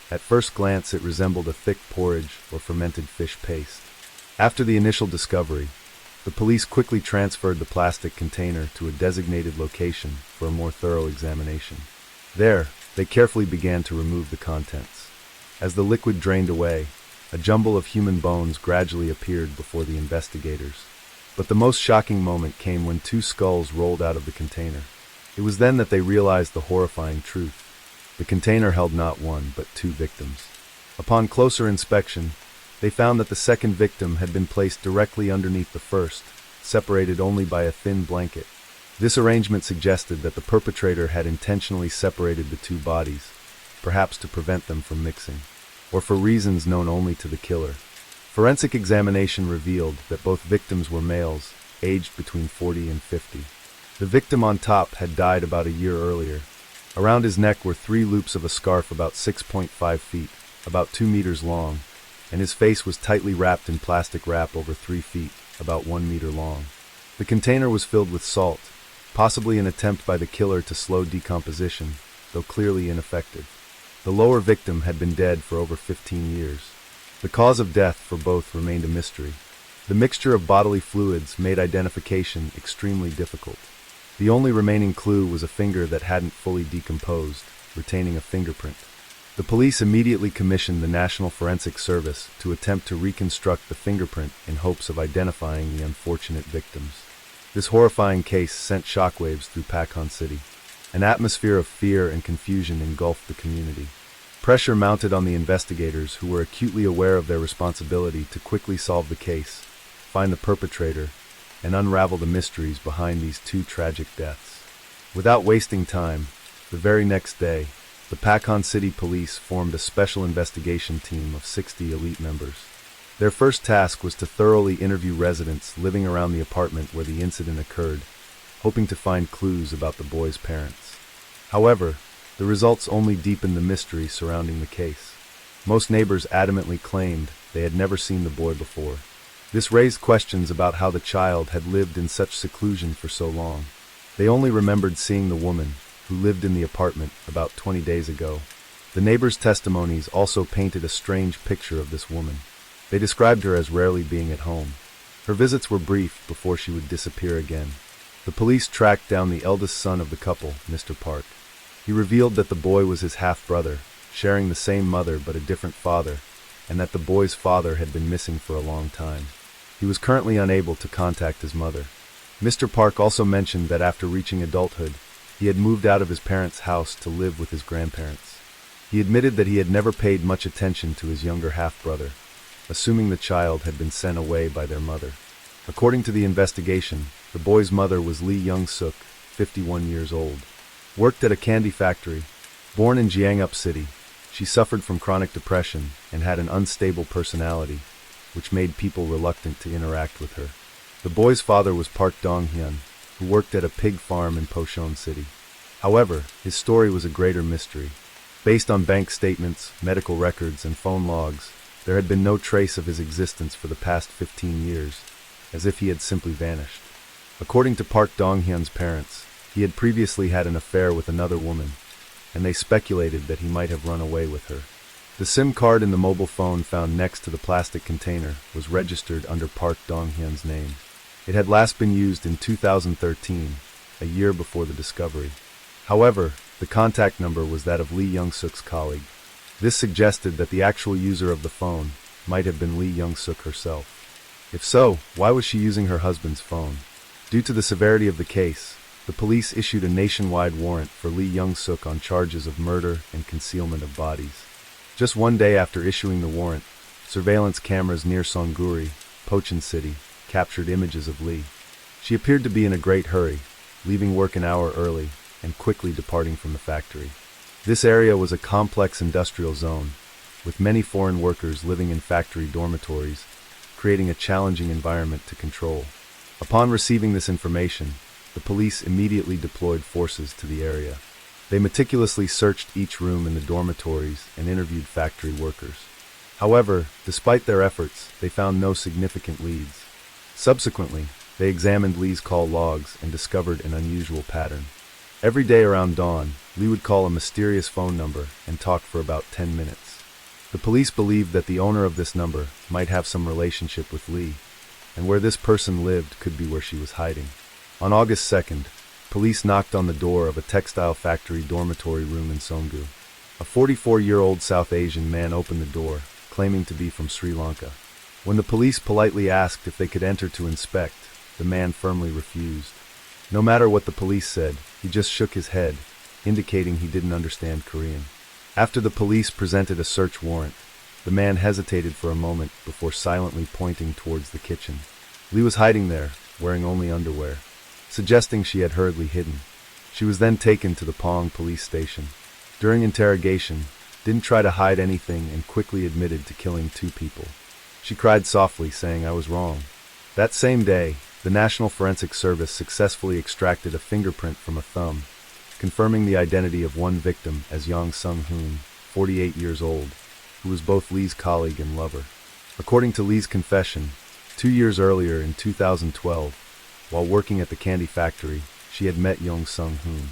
at first glance it resembled a thick porridge or fermented fish paste. After the initial discovery, the police quickly transferred the plastic container to a designated location for a more thorough examination. There, they carefully began to remove the contents. As the liquid drained away, a jumble of human bones gradually appeared before the investigators. But the most shocking moment came when 2 skulls rolled out of the container. It was then that they realized the horrifying truth. The container held not 1 but 2 victims. Upon closer inspection, they found that the second victim had been placed directly underneath the first, separated only by a thin blanket. This arrangement suggested that the perpetrator had intentionally separated the 2 bodies, perhaps to prevent them from mixing, or for reasons known only to the killer. Forensic examination revealed that both victims were males, aged between 40 and 50. The victim on top had died about a year earlier. Around his neck were 3 loops of a scarf about 6.5 feet, about 2 meters long, and his face was tightly wrapped in plastic wrap over 3 feet, about 1 meter long. The container was filled with salt, possibly an attempt by the killer to slow decomposition, though clearly ineffective. The lower victim had been dead for over 15 years. The cause of death for both remained a mystery. The mixture of bodily fluids made identification extremely difficult. The only remaining clue was a finger that hadn't fully decomposed, retaining a fingerprint. The police immediately commissioned the National Forensic Service to attempt to reconstruct the fingerprint in hopes of identifying the unfortunate victims. This horrifying case sent shockwaves through Pakhan City. An atmosphere of fear and confusion engulfed the community. Pressure mounted on the investigators, who were acutely aware of their responsibility to quickly solve the case, find the perpetrator, and unravel the mysteries behind these 2 tragic deaths. Without wasting time, the very next day, the Pakhan City Police formed a special investigation team of 60 elite members. Their first task was to thoroughly interview residents living around the apartment where the incident occurred, hoping to find clues about the boy's parents. However, the results only deepened the mystery surrounding the case. Most neighbors adamantly claimed they had never seen the boy before. This raised questions about how the child had lived in such seclusion for so long. They only remembered seeing the woman, who lived in the apartment about 20 days ago. The neighbors' testimonies also painted a strange picture of this woman. They described her as rarely being at home. Her visits were brief before she would disappear again. The police tracked down the eldest son of the couple, Mr. Park. He revealed that the boy was his half-brother, sharing the same mother but a different father, and that the boy's father had been missing for a long time. He was currently unable to contact his mother. Mr. Park also mentioned that after reaching adulthood, he had moved out of his parents' house to live with his grandparents. He admitted that he had never paid much attention to his younger half-brother, assuming the child had been sent away by their mother. According to the investigation, the boy's mother was Lee Young-suk, 51 years old. Worked at a candy factory. Born in Jeongeuk City, she suffered from chronic depression and had an unstable personality, which made people reluctant to interact with her. The boy's father was Park Dong-hyun, who worked at a pig farm in Pocheon City. However, his story was a greater mystery. Based on bank statements, medical records, and phone logs, there had been no trace of his existence for the past 15 years, as if he had simply vanished. According to Park Dong-hyun's parents, he had previously had an affair with another woman, and they speculated that he might have run away with her. The SIM card in the mobile phone found next to the plastic container was registered under Park Dong-hyun's name. It had last been used in 2013, a year before the discovery. However, the contact number was that of Lee Young-suk's colleague. This suggested that the actual user of the phone might have been Lee Young-suk herself. If so, why was she using her husband's phone? Due to the severity of the case, the police issued a nationwide warrant for Lee Young-suk on charges of murder and concealment of bodies. Just one day after issuing the warrant, surveillance cameras near Songguri, Pocheon City, captured images of Lee. She appeared to be in a great hurry, leaving work an hour early and quickly departing from the factory. This area was a complex industrial zone, with many foreign workers living in factory dormitories, creating a challenging environment to control. Upon receiving this information, the police immediately deployed forces to the area. They meticulously searched each room in the dormitories and interviewed factory workers. However, despite their efforts, they found no significant leads. Subsequently, they examined Lee's call logs and discovered an unusual pattern. Every day around dawn, Lee would call a mysterious phone number and talk for about 10 minutes. The police believed that the owner of this number might have some relationship with Lee, and where this person lived could be where she was hiding. On August 2nd, police knocked on the door of a textile factory dormitory room in Songguri. A 44-year-old South Asian man opened the door, claiming to be from Sri Lanka. When the police politely asked if they could enter to inspect, the man firmly refused. No matter what the police said, he just shook his head, indicating he didn't understand Korean. After the police presented a search warrant, the man hesitated for a moment before silently pointing towards the kitchen. Lee was hiding there, wearing only underwear, suggesting she had hurriedly hidden. She was then taken to the Pong police station. During interrogation, didn't try to hide anything and quickly admitted to killing 2 people. She cried softly, saying, "I was wrong." That same day, the National Forensic Service successfully extracted a fingerprint from a thumb, confirming the identity of one victim as Yang Sung-hoon, 48 years old, who was both Lee's colleague and lover. According to Lee's confession, 2 years earlier in 2012, while working at the candy factory, she had met Yang Sung-hoon.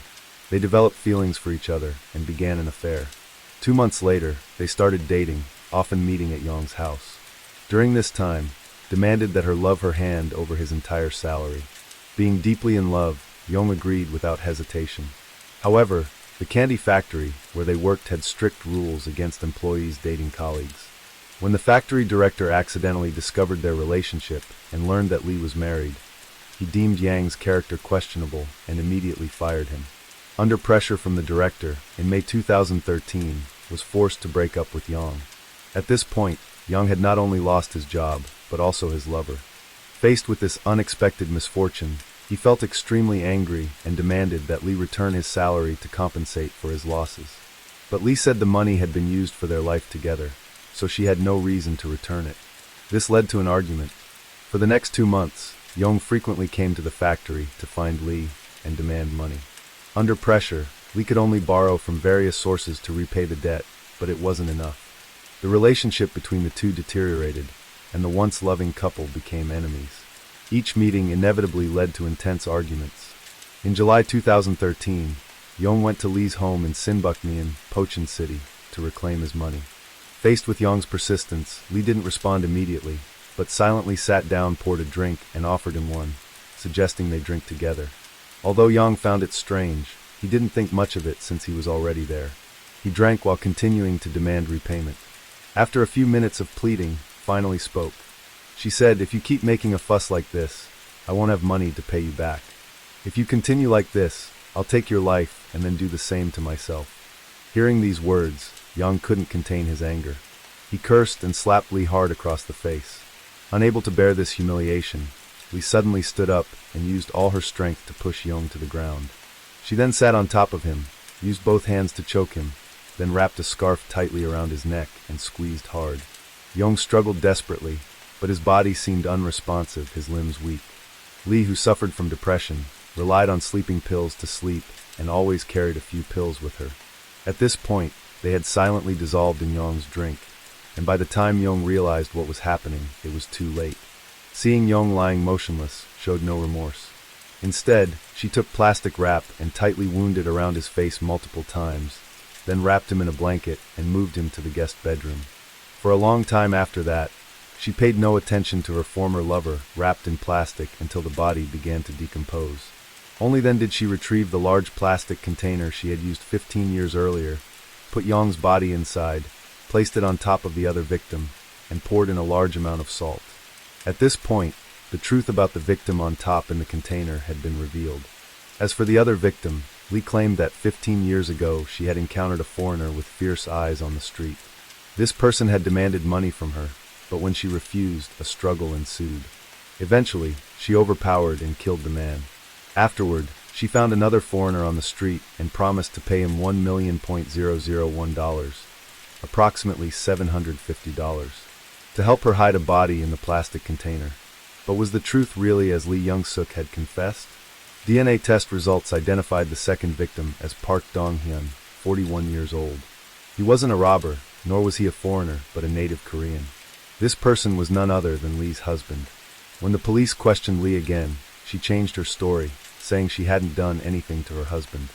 They developed feelings for each other and began an affair. 2 months later, they started dating, often meeting at Yong's house. During this time, demanded that her love her hand over his entire salary. Being deeply in love, Yong agreed without hesitation. However, the candy factory, where they worked, had strict rules against employees dating colleagues. When the factory director accidentally discovered their relationship and learned that Lee was married, he deemed Yang's character questionable and immediately fired him. Under pressure from the director, in May 2013, was forced to break up with Yang. At this point, Yang had not only lost his job, but also his lover. Faced with this unexpected misfortune, he felt extremely angry and demanded that Lee return his salary to compensate for his losses. But Lee said the money had been used for their life together, so she had no reason to return it. This led to an argument. For the next 2 months, Young frequently came to the factory to find Lee and demand money. Under pressure, Lee could only borrow from various sources to repay the debt, but it wasn't enough. The relationship between the two deteriorated, and the once loving couple became enemies. Each meeting inevitably led to intense arguments. In July 2013, Young went to Lee's home in Sinbuknian, Pochin City, to reclaim his money. Faced with Young's persistence, Lee didn't respond immediately, but silently sat down, poured a drink, and offered him one, suggesting they drink together. Although Young found it strange, he didn't think much of it since he was already there. He drank while continuing to demand repayment. After a few minutes of pleading, finally spoke. She said, "If you keep making a fuss like this, I won't have money to pay you back. If you continue like this, I'll take your life and then do the same to myself." Hearing these words, Young couldn't contain his anger. He cursed and slapped Lee hard across the face. Unable to bear this humiliation, Lee suddenly stood up and used all her strength to push Young to the ground. She then sat on top of him, used both hands to choke him, then wrapped a scarf tightly around his neck and squeezed hard. Young struggled desperately, but his body seemed unresponsive, his limbs weak. Lee, who suffered from depression, relied on sleeping pills to sleep and always carried a few pills with her. At this point, they had silently dissolved in Young's drink, and by the time Young realized what was happening, it was too late. Seeing Young lying motionless showed no remorse. Instead, she took plastic wrap and tightly wound it around his face multiple times, then wrapped him in a blanket and moved him to the guest bedroom. For a long time after that, she paid no attention to her former lover, wrapped in plastic until the body began to decompose. Only then did she retrieve the large plastic container she had used 15 years earlier, put Young's body inside, placed it on top of the other victim, and poured in a large amount of salt. At this point, the truth about the victim on top in the container had been revealed. As for the other victim, Lee claimed that 15 years ago she had encountered a foreigner with fierce eyes on the street. This person had demanded money from her, but when she refused, a struggle ensued. Eventually, she overpowered and killed the man. Afterward, she found another foreigner on the street and promised to pay him $1,000,001, approximately $750, to help her hide a body in the plastic container. But was the truth really as Lee Young-suk had confessed? DNA test results identified the second victim as Park Dong-hyun, 41 years old. He wasn't a robber, nor was he a foreigner, but a native Korean. This person was none other than Lee's husband. When the police questioned Lee again, she changed her story, saying she hadn't done anything to her husband.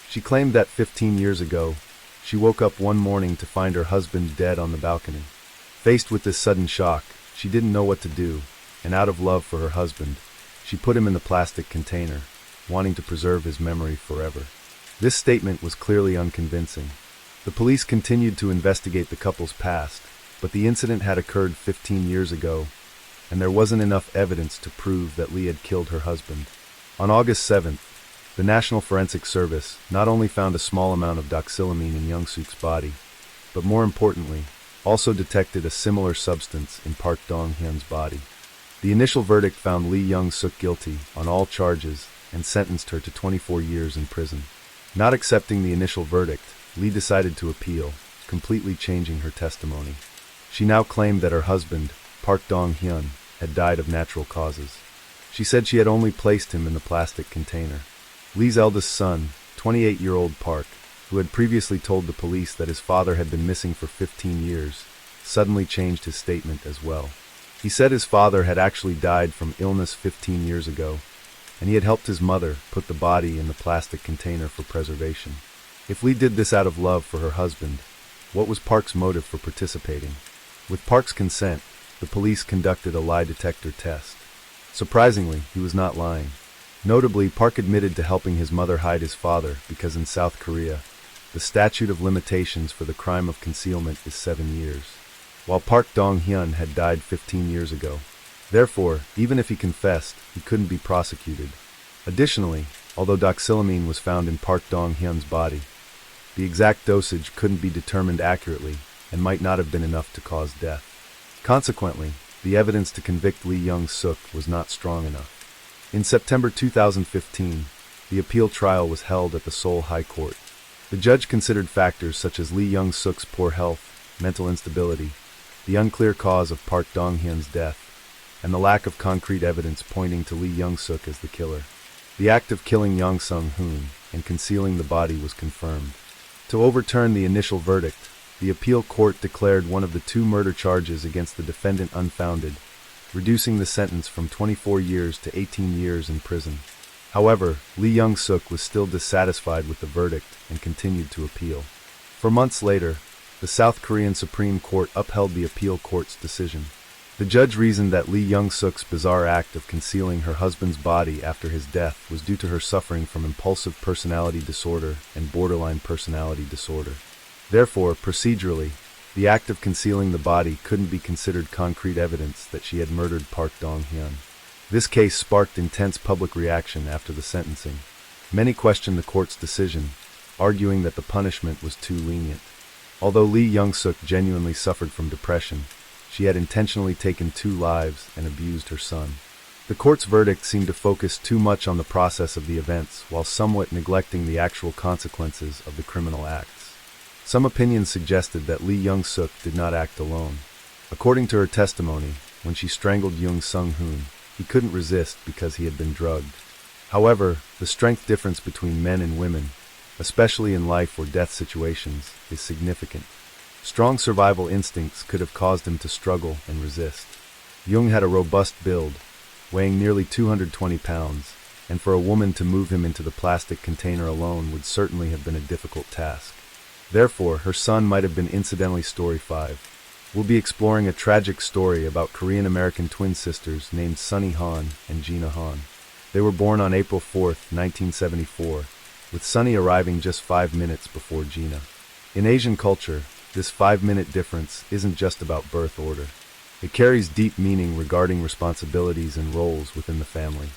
She claimed that 15 years ago, she woke up one morning to find her husband dead on the balcony. Faced with this sudden shock, she didn't know what to do, and out of love for her husband, she put him in the plastic container, wanting to preserve his memory forever. This statement was clearly unconvincing. The police continued to investigate the couple's past, but the incident had occurred 15 years ago, and there wasn't enough evidence to prove that Lee had killed her husband. On August 7th, the National Forensic Service not only found a small amount of doxylamine in Young-suk's body, but more importantly, also detected a similar substance in Park Dong-hyun's body. The initial verdict found Lee Young-suk guilty on all charges and sentenced her to 24 years in prison. Not accepting the initial verdict, Lee decided to appeal, completely changing her testimony. She now claimed that her husband, Park Dong-hyun, had died of natural causes. She said she had only placed him in the plastic container. Lee's eldest son, 28-year-old Park, who had previously told the police that his father had been missing for 15 years, suddenly changed his statement as well. He said his father had actually died from illness 15 years ago, and he had helped his mother put the body in the plastic container for preservation. If Lee did this out of love for her husband, what was Park's motive for participating? With Park's consent, the police conducted a lie detector test. Surprisingly, he was not lying. Notably, Park admitted to helping his mother hide his father because in South Korea, the statute of limitations for the crime of concealment is 7 years, while Park Dong-hyun had died 15 years ago. Therefore, even if he confessed, he couldn't be prosecuted. Additionally, although doxylamine was found in Park Dong-hyun's body, the exact dosage couldn't be determined accurately and might not have been enough to cause death. Consequently, the evidence to convict Lee Young-suk was not strong enough. In September 2015, the appeal trial was held at the Seoul High Court. The judge considered factors such as Lee Young-suk's poor health, mental instability, the unclear cause of Park Dong-hyun's death, and the lack of concrete evidence pointing to Lee Young-suk as the killer. The act of killing Yang Sung-hoon and concealing the body was confirmed. To overturn the initial verdict, the appeal court declared one of the two murder charges against the defendant unfounded, reducing the sentence from 24 years to 18 years in prison. However, Lee Young-suk was still dissatisfied with the verdict and continued to appeal. For months later, the South Korean Supreme Court upheld the appeal court's decision. The judge reasoned that Lee Young-suk's bizarre act of concealing her husband's body after his death was due to her suffering from impulsive personality disorder and borderline personality disorder. Therefore, procedurally, the act of concealing the body couldn't be considered concrete evidence that she had murdered Park Dong-hyun. This case sparked intense public reaction after the sentencing. Many questioned the court's decision, arguing that the punishment was too lenient. Although Lee Young-suk genuinely suffered from depression, she had intentionally taken 2 lives and abused her son. The court's verdict seemed to focus too much on the process of the events while somewhat neglecting the actual consequences of the criminal acts. Some opinions suggested that Lee Young-suk did not act alone. According to her testimony, when she strangled Yang Sung-hoon, he couldn't resist because he had been drugged. However, the strength difference between men and women, especially in life or death situations, is significant. Strong survival instincts could have caused him to struggle and resist. Jung had a robust build, weighing nearly 220 pounds, and for a woman to move him into the plastic container alone would certainly have been a difficult task. Therefore, her son might have been incidentally story 5. We'll be exploring a tragic story about Korean-American twin sisters named Sunny Han and Gina Han. They were born on April 4, 1974, with Sunny arriving just 5 minutes before Gina. In Asian culture, this 5-minute difference isn't just about birth order. It carries deep meaning regarding responsibilities and roles within the family.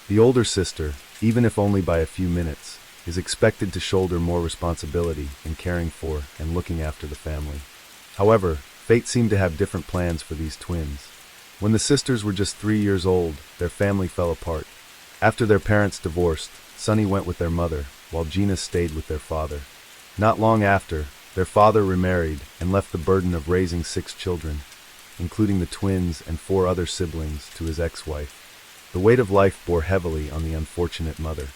The older sister, even if only by a few minutes, is expected to shoulder more responsibility in caring for and looking after the family. However, fate seemed to have different plans for these twins. When the sisters were just 3 years old, their family fell apart. After their parents divorced, Sunny went with their mother, while Gina stayed with their father. Not long after, their father remarried and left the burden of raising 6 children, including the twins and 4 other siblings, to his ex-wife. The weight of life bore heavily on the unfortunate mother.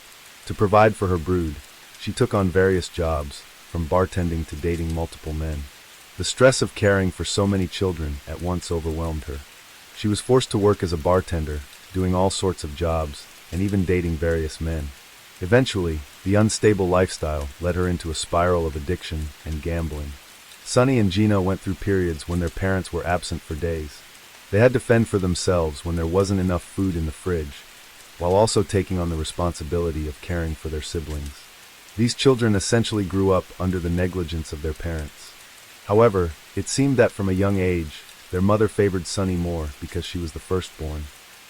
To provide for her brood, she took on various jobs, from bartending to dating multiple men. The stress of caring for so many children at once overwhelmed her. She was forced to work as a bartender, doing all sorts of jobs, and even dating various men. Eventually, the unstable lifestyle led her into a spiral of addiction and gambling. Sunny and Gina went through periods when their parents were absent for days. They had to fend for themselves when there wasn't enough food in the fridge, while also taking on the responsibility of caring for their siblings. These children essentially grew up under the negligence of their parents. However, it seemed that from a young age, their mother favored Sunny more because she was the firstborn.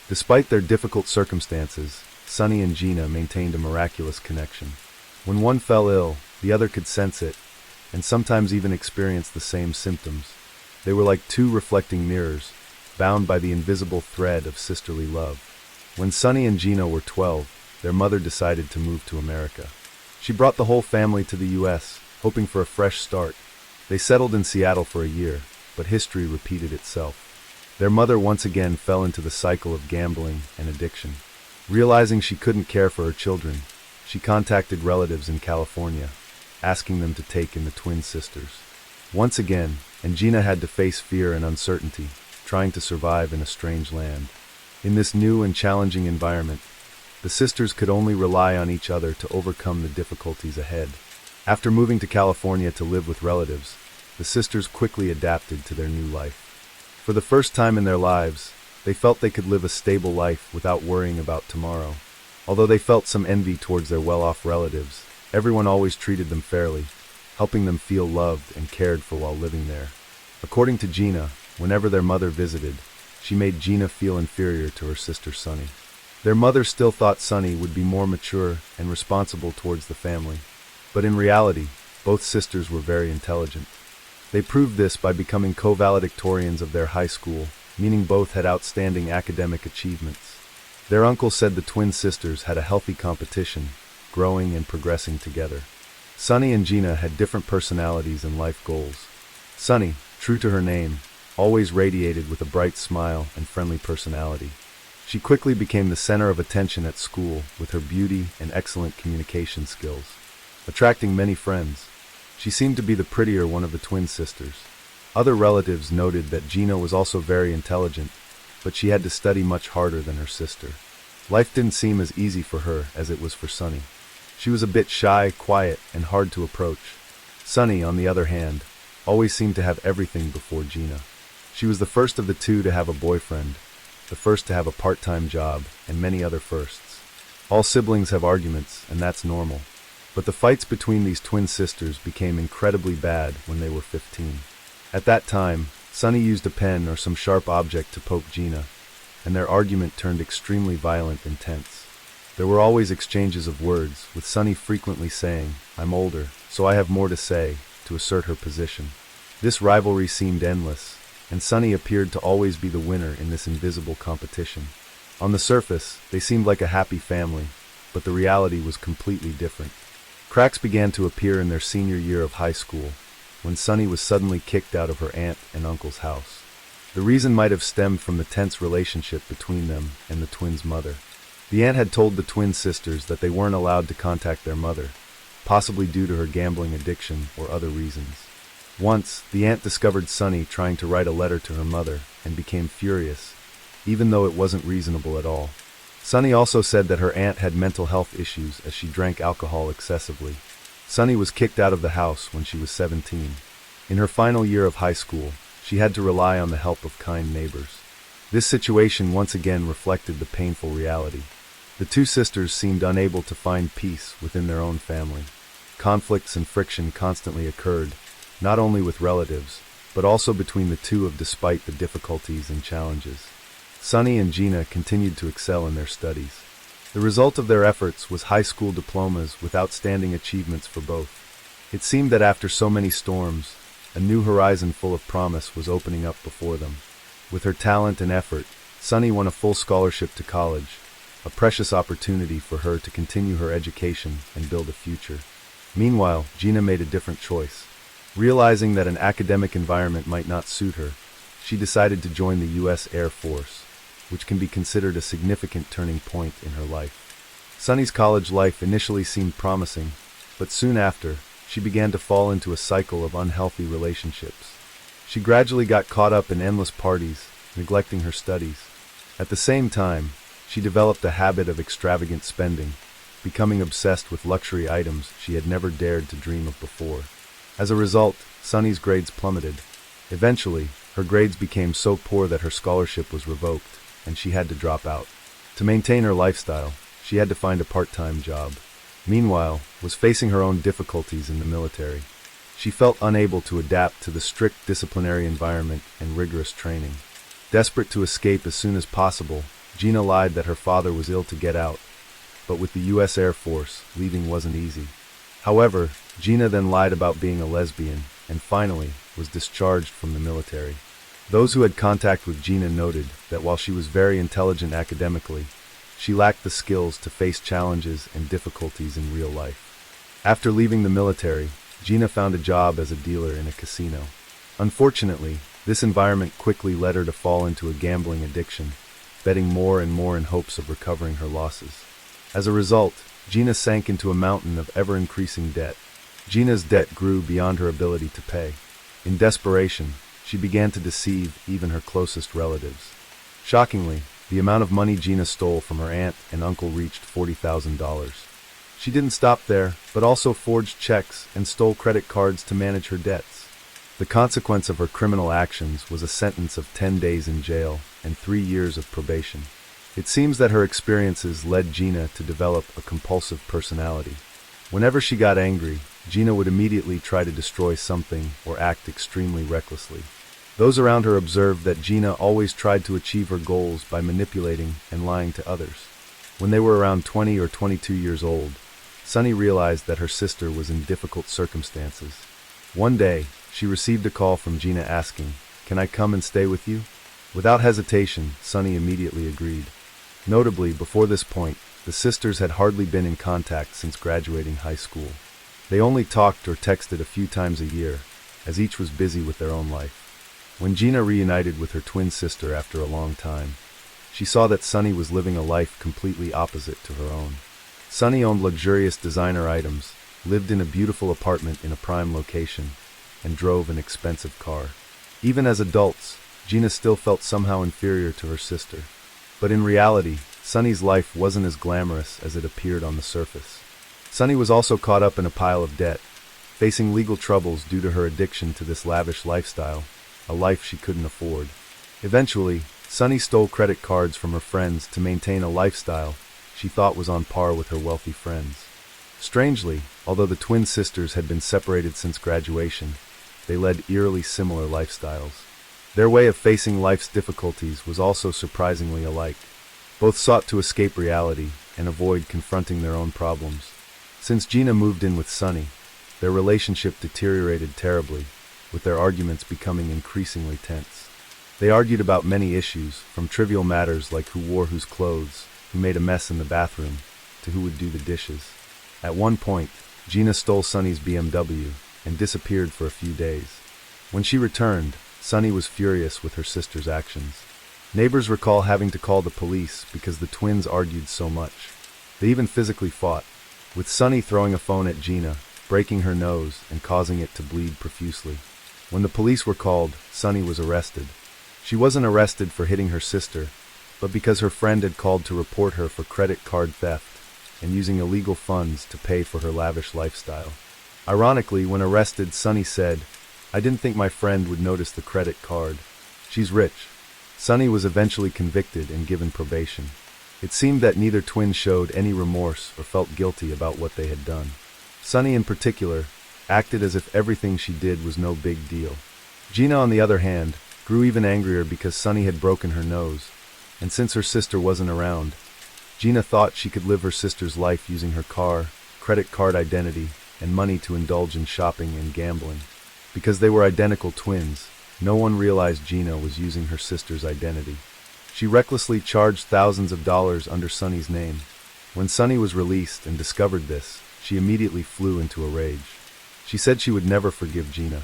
Despite their difficult circumstances, Sunny and Gina maintained a miraculous connection. When one fell ill, the other could sense it, and sometimes even experience the same symptoms. They were like 2 reflecting mirrors, bound by the invisible thread of sisterly love. When Sunny and Gina were 12, their mother decided to move to America. She brought the whole family to the U.S., hoping for a fresh start. They settled in Seattle for a year, but history repeated itself. Their mother once again fell into the cycle of gambling and addiction. Realizing she couldn't care for her children, she contacted relatives in California, asking them to take in the twin sisters. Once again, Gina had to face fear and uncertainty, trying to survive in a strange land. In this new and challenging environment, the sisters could only rely on each other to overcome the difficulties ahead. After moving to California to live with relatives, the sisters quickly adapted to their new life. For the first time in their lives, they felt they could live a stable life without worrying about tomorrow. Although they felt some envy towards their well-off relatives, everyone always treated them fairly, helping them feel loved and cared for while living there. According to Gina, whenever their mother visited, she made Gina feel inferior to her sister Sunny. Their mother still thought Sunny would be more mature and responsible towards the family. But in reality, both sisters were very intelligent. They proved this by becoming co-valedictorians of their high school, meaning both had outstanding academic achievements. Their uncle said the twin sisters had a healthy competition, growing and progressing together. Sunny and Gina had different personalities and life goals. Sunny, true to her name, always radiated with a bright smile and friendly personality. She quickly became the center of attention at school with her beauty and excellent communication skills, attracting many friends. She seemed to be the prettier one of the twin sisters. Other relatives noted that Gina was also very intelligent, but she had to study much harder than her sister. Life didn't seem as easy for her as it was for Sunny. She was a bit shy, quiet, and hard to approach. Sunny, on the other hand, always seemed to have everything before Gina. She was the first of the two to have a boyfriend, the first to have a part-time job, and many other firsts. All siblings have arguments, and that's normal. But the fights between these twin sisters became incredibly bad when they were 15. At that time, Sunny used a pen or some sharp object to poke Gina, and their argument turned extremely violent and tense. There were always exchanges of words, with Sunny frequently saying, "I'm older, so I have more to say," to assert her position. This rivalry seemed endless, and Sunny appeared to always be the winner in this invisible competition. On the surface, they seemed like a happy family, but the reality was completely different. Cracks began to appear in their senior year of high school, when Sunny was suddenly kicked out of her aunt and uncle's house. The reason might have stemmed from the tense relationship between them and the twins' mother. The aunt had told the twin sisters that they weren't allowed to contact their mother, possibly due to her gambling addiction or other reasons. Once, the aunt discovered Sunny trying to write a letter to her mother and became furious, even though it wasn't reasonable at all. Sunny also said that her aunt had mental health issues as she drank alcohol excessively. Sunny was kicked out of the house when she was 17. In her final year of high school, she had to rely on the help of kind neighbors. This situation once again reflected the painful reality. The two sisters seemed unable to find peace within their own family. Conflicts and friction constantly occurred, not only with relatives, but also between the two of despite the difficulties and challenges. Sunny and Gina continued to excel in their studies. The result of their efforts was high school diplomas with outstanding achievements for both. It seemed that after so many storms, a new horizon full of promise was opening up before them. With her talent and effort, Sunny won a full scholarship to college, a precious opportunity for her to continue her education and build a future. Meanwhile, Gina made a different choice. Realizing that an academic environment might not suit her, she decided to join the U.S. Air Force, which can be considered a significant turning point in her life. Sunny's college life initially seemed promising, but soon after, she began to fall into a cycle of unhealthy relationships. She gradually got caught up in endless parties, neglecting her studies. At the same time, she developed a habit of extravagant spending, becoming obsessed with luxury items she had never dared to dream of before. As a result, Sunny's grades plummeted. Eventually, her grades became so poor that her scholarship was revoked, and she had to drop out. To maintain her lifestyle, she had to find a part-time job. Meanwhile, was facing her own difficulties in the military. She felt unable to adapt to the strict disciplinary environment and rigorous training. Desperate to escape as soon as possible, Gina lied that her father was ill to get out, but with the U.S. Air Force, leaving wasn't easy. However, Gina then lied about being a lesbian, and finally, was discharged from the military. Those who had contact with Gina noted that while she was very intelligent academically, she lacked the skills to face challenges and difficulties in real life. After leaving the military, Gina found a job as a dealer in a casino. Unfortunately, this environment quickly led her to fall into a gambling addiction, betting more and more in hopes of recovering her losses. As a result, Gina sank into a mountain of ever-increasing debt. Gina's debt grew beyond her ability to pay. In desperation, she began to deceive even her closest relatives. Shockingly, the amount of money Gina stole from her aunt and uncle reached $40,000. She didn't stop there, but also forged checks and stole credit cards to manage her debts. The consequence of her criminal actions was a sentence of 10 days in jail and 3 years of probation. It seems that her experiences led Gina to develop a compulsive personality. Whenever she got angry, Gina would immediately try to destroy something or act extremely recklessly. Those around her observed that Gina always tried to achieve her goals by manipulating and lying to others. When they were around 20 or 22 years old, Sunny realized that her sister was in difficult circumstances. One day, she received a call from Gina asking, "Can I come and stay with you?" Without hesitation, Sunny immediately agreed. Notably, before this point, the sisters had hardly been in contact since graduating high school. They only talked or texted a few times a year, as each was busy with their own life. When Gina reunited with her twin sister after a long time, she saw that Sunny was living a life completely opposite to her own. Sunny owned luxurious designer items, lived in a beautiful apartment in a prime location, and drove an expensive car. Even as adults, Gina still felt somehow inferior to her sister. But in reality, Sunny's life wasn't as glamorous as it appeared on the surface. Sunny was also caught up in a pile of debt, facing legal troubles due to her addiction to this lavish lifestyle, a life she couldn't afford. Eventually, Sunny stole credit cards from her friends to maintain a lifestyle she thought was on par with her wealthy friends. Strangely, although the twin sisters had been separated since graduation, they led eerily similar lifestyles. Their way of facing life's difficulties was also surprisingly alike. Both sought to escape reality and avoid confronting their own problems. Since Gina moved in with Sunny, their relationship deteriorated terribly, with their arguments becoming increasingly tense. They argued about many issues, from trivial matters like who wore whose clothes, who made a mess in the bathroom, to who would do the dishes. At one point, Gina stole Sunny's BMW and disappeared for a few days. When she returned, Sunny was furious with her sister's actions. Neighbors recall having to call the police because the twins argued so much. They even physically fought, with Sunny throwing a phone at Gina, breaking her nose and causing it to bleed profusely. When the police were called, Sunny was arrested. She wasn't arrested for hitting her sister, but because her friend had called to report her for credit card theft and using illegal funds to pay for her lavish lifestyle. Ironically, when arrested, Sunny said, "I didn't think my friend would notice the credit card. She's rich." Sunny was eventually convicted and given probation. It seemed that neither twin showed any remorse or felt guilty about what they had done. Sunny, in particular, acted as if everything she did was no big deal. Gina, on the other hand, grew even angrier because Sunny had broken her nose, and since her sister wasn't around, Gina thought she could live her sister's life using her car, credit card identity, and money to indulge in shopping and gambling. Because they were identical twins, no one realized Gina was using her sister's identity. She recklessly charged thousands of dollars under Sunny's name. When Sunny was released and discovered this, she immediately flew into a rage. She said she would never forgive Gina.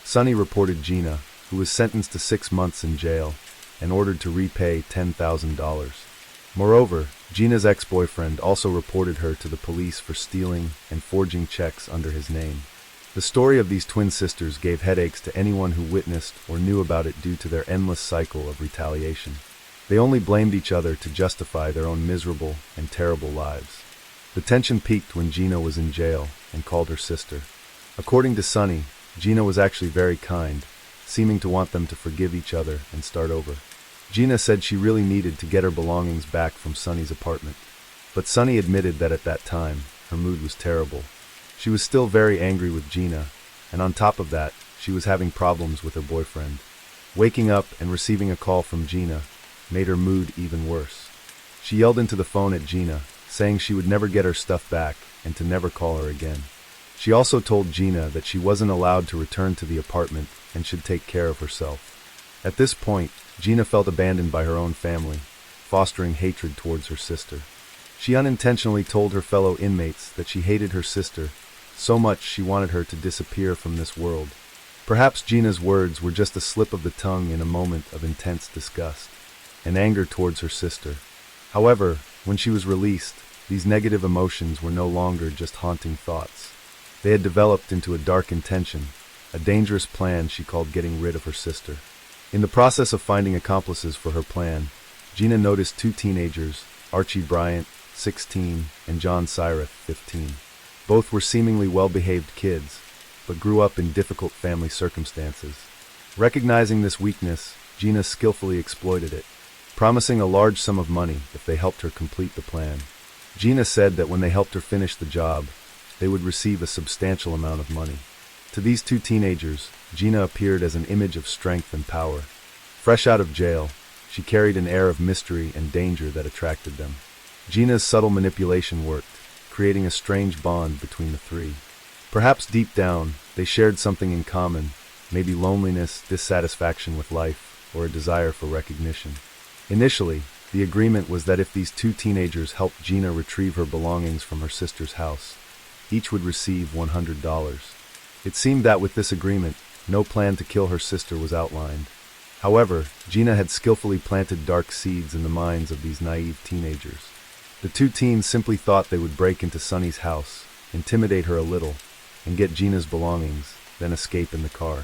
Sunny reported Gina, who was sentenced to 6 months in jail, and ordered to repay $10,000. Moreover, Gina's ex-boyfriend also reported her to the police for stealing and forging checks under his name. The story of these twin sisters gave headaches to anyone who witnessed or knew about it due to their endless cycle of retaliation. They only blamed each other to justify their own miserable and terrible lives. The tension peaked when Gina was in jail and called her sister. According to Sunny, Gina was actually very kind, seeming to want them to forgive each other and start over. Gina said she really needed to get her belongings back from Sunny's apartment. But Sunny admitted that at that time, her mood was terrible. She was still very angry with Gina, and on top of that, she was having problems with her boyfriend. Waking up and receiving a call from Gina made her mood even worse. She yelled into the phone at Gina, saying she would never get her stuff back and to never call her again. She also told Gina that she wasn't allowed to return to the apartment and should take care of herself. At this point, Gina felt abandoned by her own family, fostering hatred towards her sister. She unintentionally told her fellow inmates that she hated her sister so much she wanted her to disappear from this world. Perhaps Gina's words were just a slip of the tongue in a moment of intense disgust and anger towards her sister. However, when she was released, these negative emotions were no longer just haunting thoughts. They had developed into a dark intention, a dangerous plan she called getting rid of her sister. In the process of finding accomplices for her plan, Gina noticed 2 teenagers, Archie Bryant, 16, and John Cyrith, 15. Both were seemingly well-behaved kids, but grew up in difficult family circumstances. Recognizing this weakness, Gina skillfully exploited it, promising a large sum of money if they helped her complete the plan. Gina said that when they helped her finish the job, they would receive a substantial amount of money. To these 2 teenagers, Gina appeared as an image of strength and power. Fresh out of jail, she carried an air of mystery and danger that attracted them. Gina's subtle manipulation worked, creating a strange bond between the 3. Perhaps deep down, they shared something in common, maybe loneliness, dissatisfaction with life, or a desire for recognition. Initially, the agreement was that if these 2 teenagers helped Gina retrieve her belongings from her sister's house, each would receive $100. It seemed that with this agreement, no plan to kill her sister was outlined. However, Gina had skillfully planted dark seeds in the minds of these naive teenagers. The two teens simply thought they would break into Sunny's house, intimidate her a little, and get Gina's belongings, then escape in the car.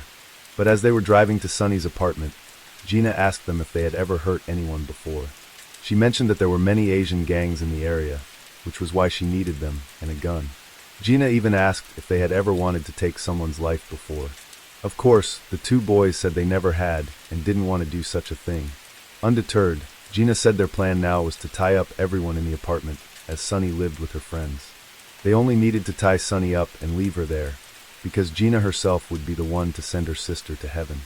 But as they were driving to Sunny's apartment, Gina asked them if they had ever hurt anyone before. She mentioned that there were many Asian gangs in the area, which was why she needed them and a gun. Gina even asked if they had ever wanted to take someone's life before. Of course, the two boys said they never had and didn't want to do such a thing. Undeterred, Gina said their plan now was to tie up everyone in the apartment, as Sunny lived with her friends. They only needed to tie Sunny up and leave her there, because Gina herself would be the one to send her sister to heaven.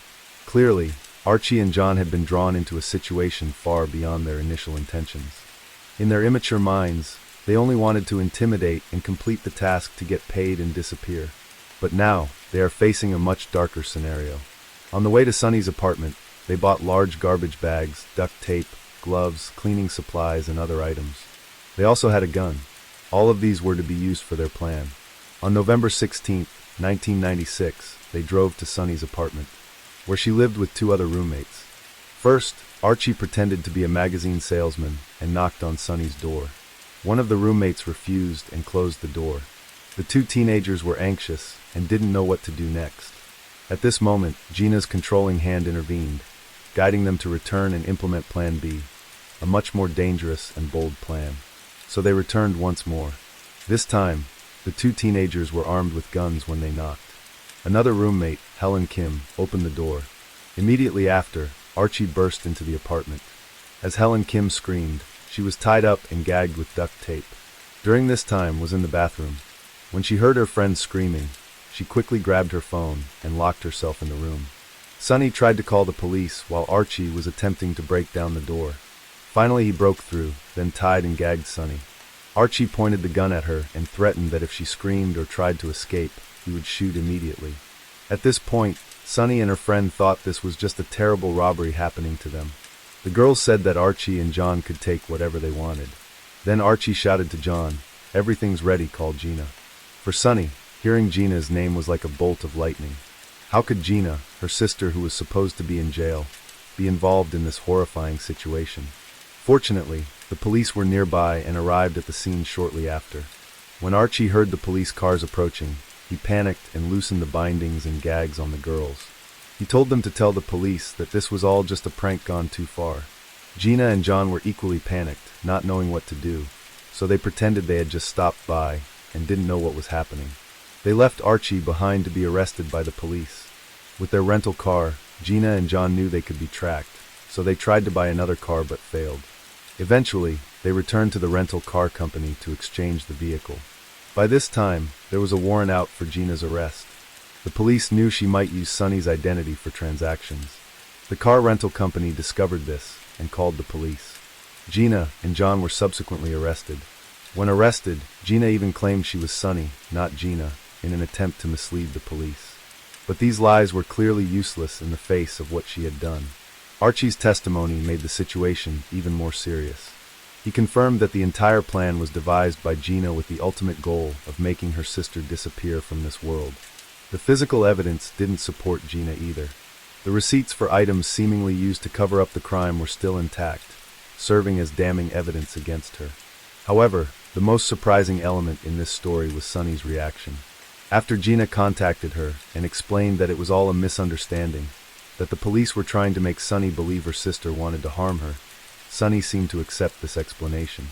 Clearly, Archie and John had been drawn into a situation far beyond their initial intentions. In their immature minds, they only wanted to intimidate and complete the task to get paid and disappear. But now, they are facing a much darker scenario. On the way to Sunny's apartment, they bought large garbage bags, duct tape, gloves, cleaning supplies, and other items. They also had a gun. All of these were to be used for their plan. On November 16, 1996, they drove to Sunny's apartment, where she lived with two other roommates. First, Archie pretended to be a magazine salesman and knocked on Sunny's door. One of the roommates refused and closed the door. The two teenagers were anxious and didn't know what to do next. At this moment, Gina's controlling hand intervened, guiding them to return and implement Plan B, a much more dangerous and bold plan. So they returned once more. This time, the two teenagers were armed with guns when they knocked. Another roommate, Helen Kim, opened the door. Immediately after, Archie burst into the apartment. As Helen Kim screamed, she was tied up and gagged with duct tape. During this time was in the bathroom. When she heard her friends screaming, she quickly grabbed her phone and locked herself in the room. Sunny tried to call the police while Archie was attempting to break down the door. Finally he broke through, then tied and gagged Sunny. Archie pointed the gun at her and threatened that if she screamed or tried to escape, he would shoot immediately. At this point, Sunny and her friend thought this was just a terrible robbery happening to them. The girls said that Archie and John could take whatever they wanted. Then Archie shouted to John, "Everything's ready, call Gina." For Sunny, hearing Gina's name was like a bolt of lightning. How could Gina, her sister who was supposed to be in jail, be involved in this horrifying situation? Fortunately, the police were nearby and arrived at the scene shortly after. When Archie heard the police cars approaching, he panicked and loosened the bindings and gags on the girls. He told them to tell the police that this was all just a prank gone too far. Gina and John were equally panicked, not knowing what to do, so they pretended they had just stopped by and didn't know what was happening. They left Archie behind to be arrested by the police. With their rental car, Gina and John knew they could be tracked, so they tried to buy another car but failed. Eventually, they returned to the rental car company to exchange the vehicle. By this time, there was a warrant out for Gina's arrest. The police knew she might use Sunny's identity for transactions. The car rental company discovered this and called the police. Gina and John were subsequently arrested. When arrested, Gina even claimed she was Sunny, not Gina, in an attempt to mislead the police. But these lies were clearly useless in the face of what she had done. Archie's testimony made the situation even more serious. He confirmed that the entire plan was devised by Gina with the ultimate goal of making her sister disappear from this world. The physical evidence didn't support Gina either. The receipts for items seemingly used to cover up the crime were still intact, serving as damning evidence against her. However, the most surprising element in this story was Sunny's reaction. After Gina contacted her and explained that it was all a misunderstanding, that the police were trying to make Sunny believe her sister wanted to harm her, Sunny seemed to accept this explanation.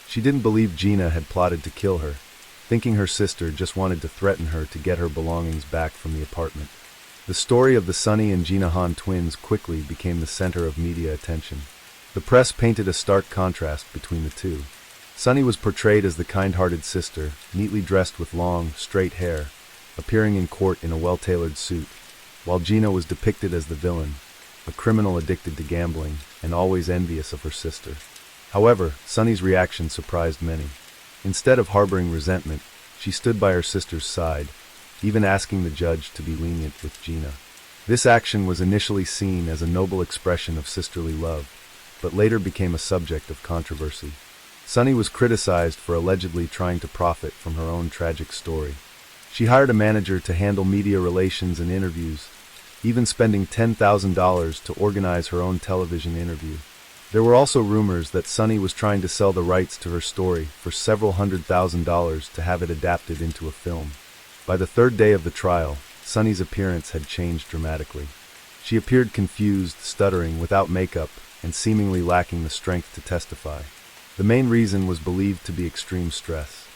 She didn't believe Gina had plotted to kill her, thinking her sister just wanted to threaten her to get her belongings back from the apartment. The story of the Sunny and Gina Han twins quickly became the center of media attention. The press painted a stark contrast between the two. Sunny was portrayed as the kind-hearted sister, neatly dressed with long, straight hair, appearing in court in a well-tailored suit, while Gina was depicted as the villain, a criminal addicted to gambling and always envious of her sister. However, Sunny's reaction surprised many. Instead of harboring resentment, she stood by her sister's side, even asking the judge to be lenient with Gina. This action was initially seen as a noble expression of sisterly love, but later became a subject of controversy. Sunny was criticized for allegedly trying to profit from her own tragic story. She hired a manager to handle media relations and interviews, even spending $10,000 to organize her own television interview. There were also rumors that Sunny was trying to sell the rights to her story for several $100,000 to have it adapted into a film. By the third day of the trial, Sunny's appearance had changed dramatically. She appeared confused, stuttering, without makeup, and seemingly lacking the strength to testify. The main reason was believed to be extreme stress.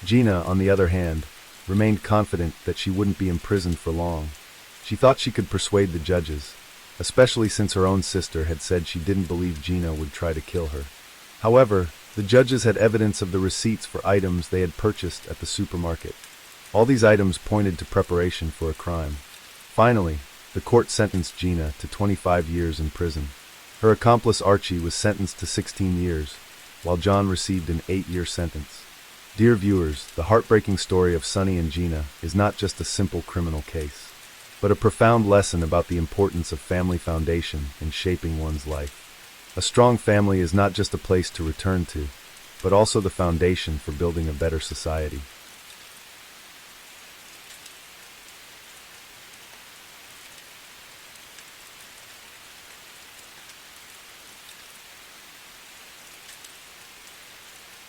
Gina, on the other hand, remained confident that she wouldn't be imprisoned for long. She thought she could persuade the judges, especially since her own sister had said she didn't believe Gina would try to kill her. However, the judges had evidence of the receipts for items they had purchased at the supermarket. All these items pointed to preparation for a crime. Finally, the court sentenced Gina to 25 years in prison. Her accomplice Archie was sentenced to 16 years, while John received an 8-year sentence. Dear viewers, the heartbreaking story of Sunny and Gina is not just a simple criminal case, but a profound lesson about the importance of family foundation in shaping one's life. A strong family is not just a place to return to, but also the foundation for building a better society.